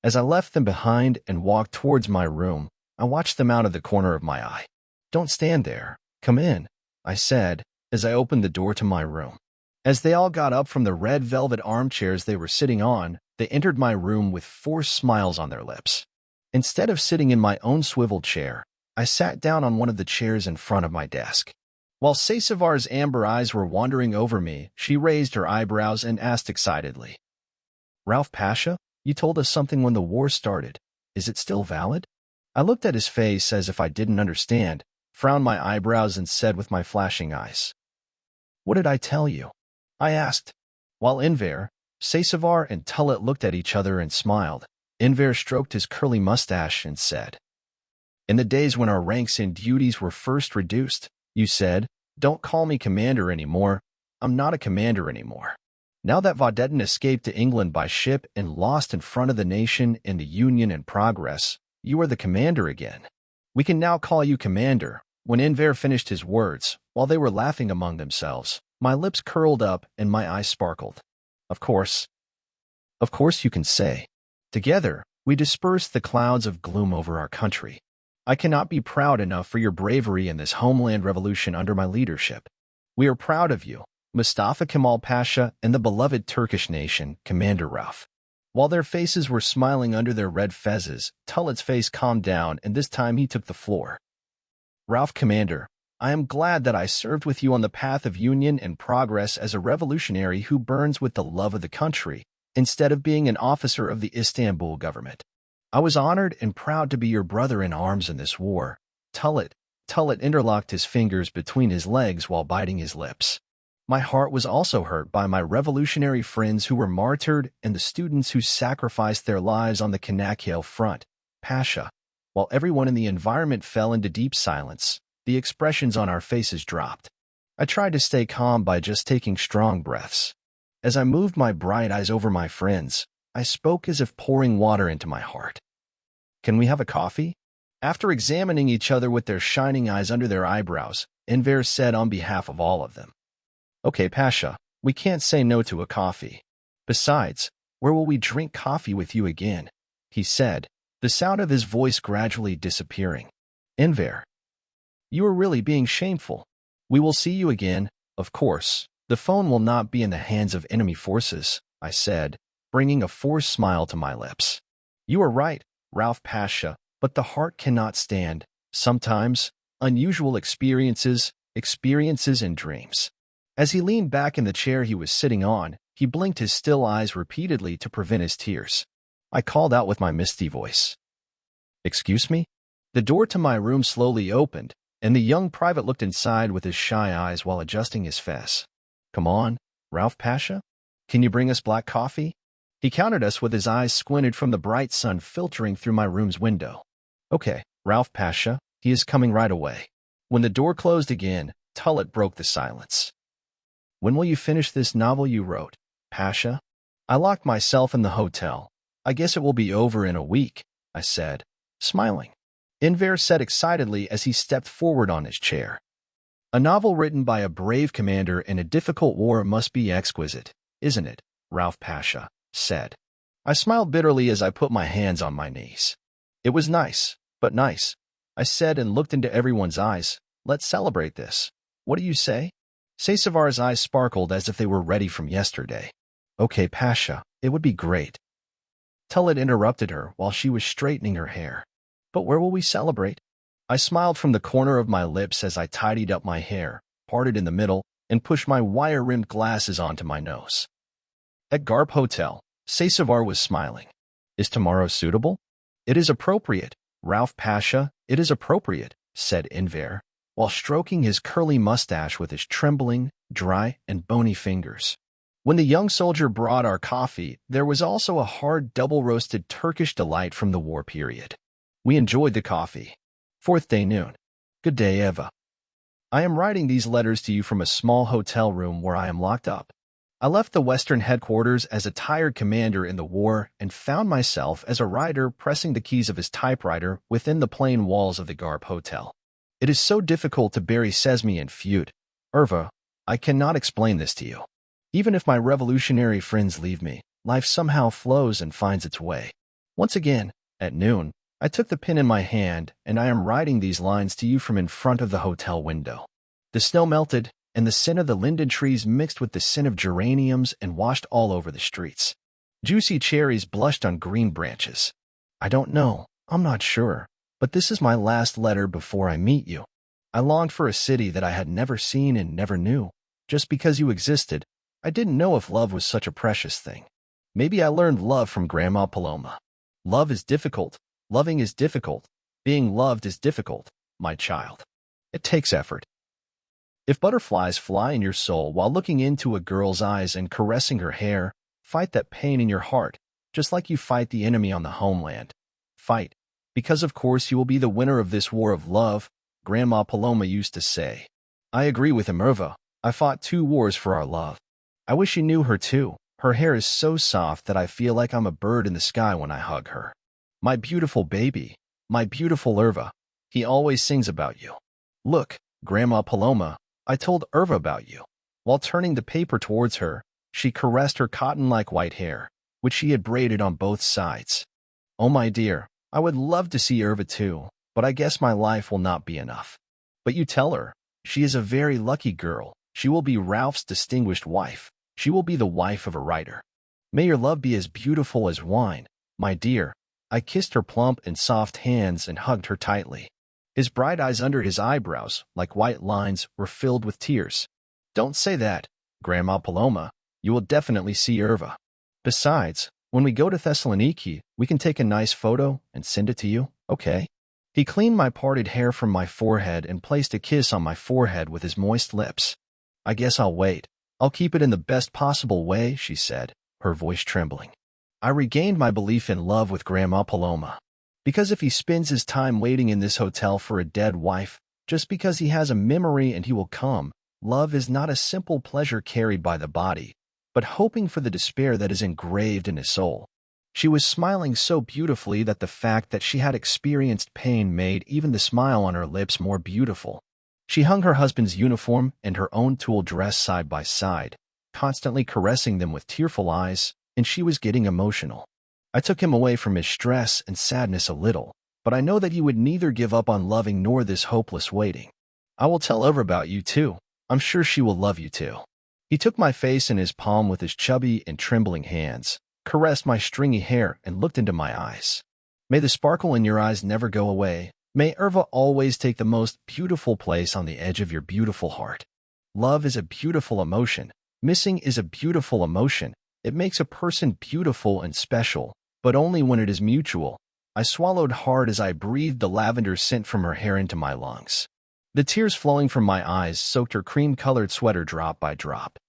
As I left them behind and walked towards my room, I watched them out of the corner of my eye. "Don't stand there. Come in," I said, as I opened the door to my room. As they all got up from the red velvet armchairs they were sitting on, they entered my room with forced smiles on their lips. Instead of sitting in my own swivel chair, I sat down on one of the chairs in front of my desk. While Sasevar's amber eyes were wandering over me, she raised her eyebrows and asked excitedly, "Rauf Pasha, you told us something when the war started. Is it still valid?" I looked at his face as if I didn't understand, frowned my eyebrows and said with my flashing eyes, "What did I tell you?" I asked. While Enver, Sasevar, and Silüet looked at each other and smiled, Enver stroked his curly mustache and said, "In the days when our ranks and duties were first reduced, you said, 'Don't call me commander anymore. I'm not a commander anymore.' Now that Vahdettin escaped to England by ship and lost in front of the nation in the Union and Progress, you are the commander again. We can now call you commander." When Enver finished his words, while they were laughing among themselves, my lips curled up and my eyes sparkled. Of course you can say. Together, we dispersed the clouds of gloom over our country. I cannot be proud enough for your bravery in this homeland revolution under my leadership. We are proud of you, Mustafa Kemal Pasha, and the beloved Turkish nation, Commander Rauf. While their faces were smiling under their red fezzes, Silüet's face calmed down, and this time he took the floor. "Rauf, Commander, I am glad that I served with you on the path of union and progress as a revolutionary who burns with the love of the country, instead of being an officer of the Istanbul government. I was honored and proud to be your brother in arms in this war." Silüet interlocked his fingers between his legs while biting his lips. My heart was also hurt by my revolutionary friends who were martyred and the students who sacrificed their lives on the Çanakkale front. "Pasha." While everyone in the environment fell into deep silence, the expressions on our faces dropped. I tried to stay calm by just taking strong breaths. As I moved my bright eyes over my friends, I spoke as if pouring water into my heart. "Can we have a coffee?" After examining each other with their shining eyes under their eyebrows, Enver said on behalf of all of them, "Okay, Pasha, we can't say no to a coffee. Besides, where will we drink coffee with you again?" he said, the sound of his voice gradually disappearing. "Enver, you are really being shameful. We will see you again, of course, The phone will not be in the hands of enemy forces, I said, bringing a forced smile to my lips. You are right, Ralph Pasha, but the heart cannot stand, sometimes, unusual experiences and dreams. As he leaned back in the chair he was sitting on, he blinked his still eyes repeatedly to prevent his tears. I called out with my misty voice. Excuse me? The door to my room slowly opened, and the young private looked inside with his shy eyes while adjusting his fez. Come on, Ralph Pasha? Can you bring us black coffee? He countered us with his eyes squinted from the bright sun filtering through my room's window. Okay, Ralph Pasha, he is coming right away. When the door closed again, Tullet broke the silence. When will you finish this novel you wrote, Pasha? I locked myself in the hotel. I guess it will be over in a week, I said, smiling. Enver said excitedly as he stepped forward on his chair. A novel written by a brave commander in a difficult war must be exquisite, isn't it? Ralph Pasha said. I smiled bitterly as I put my hands on my knees. It was nice, but nice, I said and looked into everyone's eyes. Let's celebrate this. What do you say? Saysavar's eyes sparkled as if they were ready from yesterday. Okay, Pasha, it would be great. Tullet interrupted her while she was straightening her hair. But where will we celebrate? I smiled from the corner of my lips as I tidied up my hair, parted in the middle, and pushed my wire-rimmed glasses onto my nose. At Garp Hotel, Saysavar was smiling. Is tomorrow suitable? It is appropriate, Ralph Pasha, it is appropriate, said Enver, while stroking his curly mustache with his trembling, dry, and bony fingers. When the young soldier brought our coffee, there was also a hard double-roasted Turkish delight from the war period. We enjoyed the coffee. Fourth day noon. Good day, Eva. I am writing these letters to you from a small hotel room where I am locked up. I left the Western headquarters as a tired commander in the war and found myself as a writer pressing the keys of his typewriter within the plain walls of the Garp Hotel. It is so difficult to bury sesame in feud. Irva, I cannot explain this to you. Even if my revolutionary friends leave me, life somehow flows and finds its way. Once again, at noon, I took the pen in my hand, and I am writing these lines to you from in front of the hotel window. The snow melted, and the scent of the linden trees mixed with the scent of geraniums and washed all over the streets. Juicy cherries blushed on green branches. I don't know, I'm not sure, but this is my last letter before I meet you. I longed for a city that I had never seen and never knew. Just because you existed, I didn't know if love was such a precious thing. Maybe I learned love from Grandma Paloma. Love is difficult. Loving is difficult. Being loved is difficult, my child. It takes effort. If butterflies fly in your soul while looking into a girl's eyes and caressing her hair, fight that pain in your heart, just like you fight the enemy on the homeland. Fight, because of course you will be the winner of this war of love, Grandma Paloma used to say. I agree with Emerva. I fought 2 wars for our love. I wish you knew her too. Her hair is so soft that I feel like I'm a bird in the sky when I hug her. My beautiful baby, my beautiful Irva, he always sings about you. Look, Grandma Paloma, I told Irva about you. While turning the paper towards her, she caressed her cotton-like white hair, which she had braided on both sides. Oh my dear, I would love to see Irva too, but I guess my life will not be enough. But you tell her, she is a very lucky girl. She will be Ralph's distinguished wife. She will be the wife of a writer. May your love be as beautiful as wine, my dear. I kissed her plump and soft hands and hugged her tightly. His bright eyes under his eyebrows, like white lines, were filled with tears. Don't say that, Grandma Paloma. You will definitely see Irva. Besides, when we go to Thessaloniki, we can take a nice photo and send it to you, okay? He cleaned my parted hair from my forehead and placed a kiss on my forehead with his moist lips. I guess I'll wait. I'll keep it in the best possible way, she said, her voice trembling. I regained my belief in love with Grandma Paloma. Because if he spends his time waiting in this hotel for a dead wife, just because he has a memory and he will come, love is not a simple pleasure carried by the body, but hoping for the despair that is engraved in his soul. She was smiling so beautifully that the fact that she had experienced pain made even the smile on her lips more beautiful. She hung her husband's uniform and her own tulle dress side by side, constantly caressing them with tearful eyes, and she was getting emotional. I took him away from his stress and sadness a little, but I know that he would neither give up on loving nor this hopeless waiting. I will tell Eva about you too. I'm sure she will love you too. He took my face in his palm with his chubby and trembling hands, caressed my stringy hair, and looked into my eyes. May the sparkle in your eyes never go away. May Erva always take the most beautiful place on the edge of your beautiful heart. Love is a beautiful emotion. Missing is a beautiful emotion. It makes a person beautiful and special, but only when it is mutual. I swallowed hard as I breathed the lavender scent from her hair into my lungs. The tears flowing from my eyes soaked her cream-colored sweater drop by drop.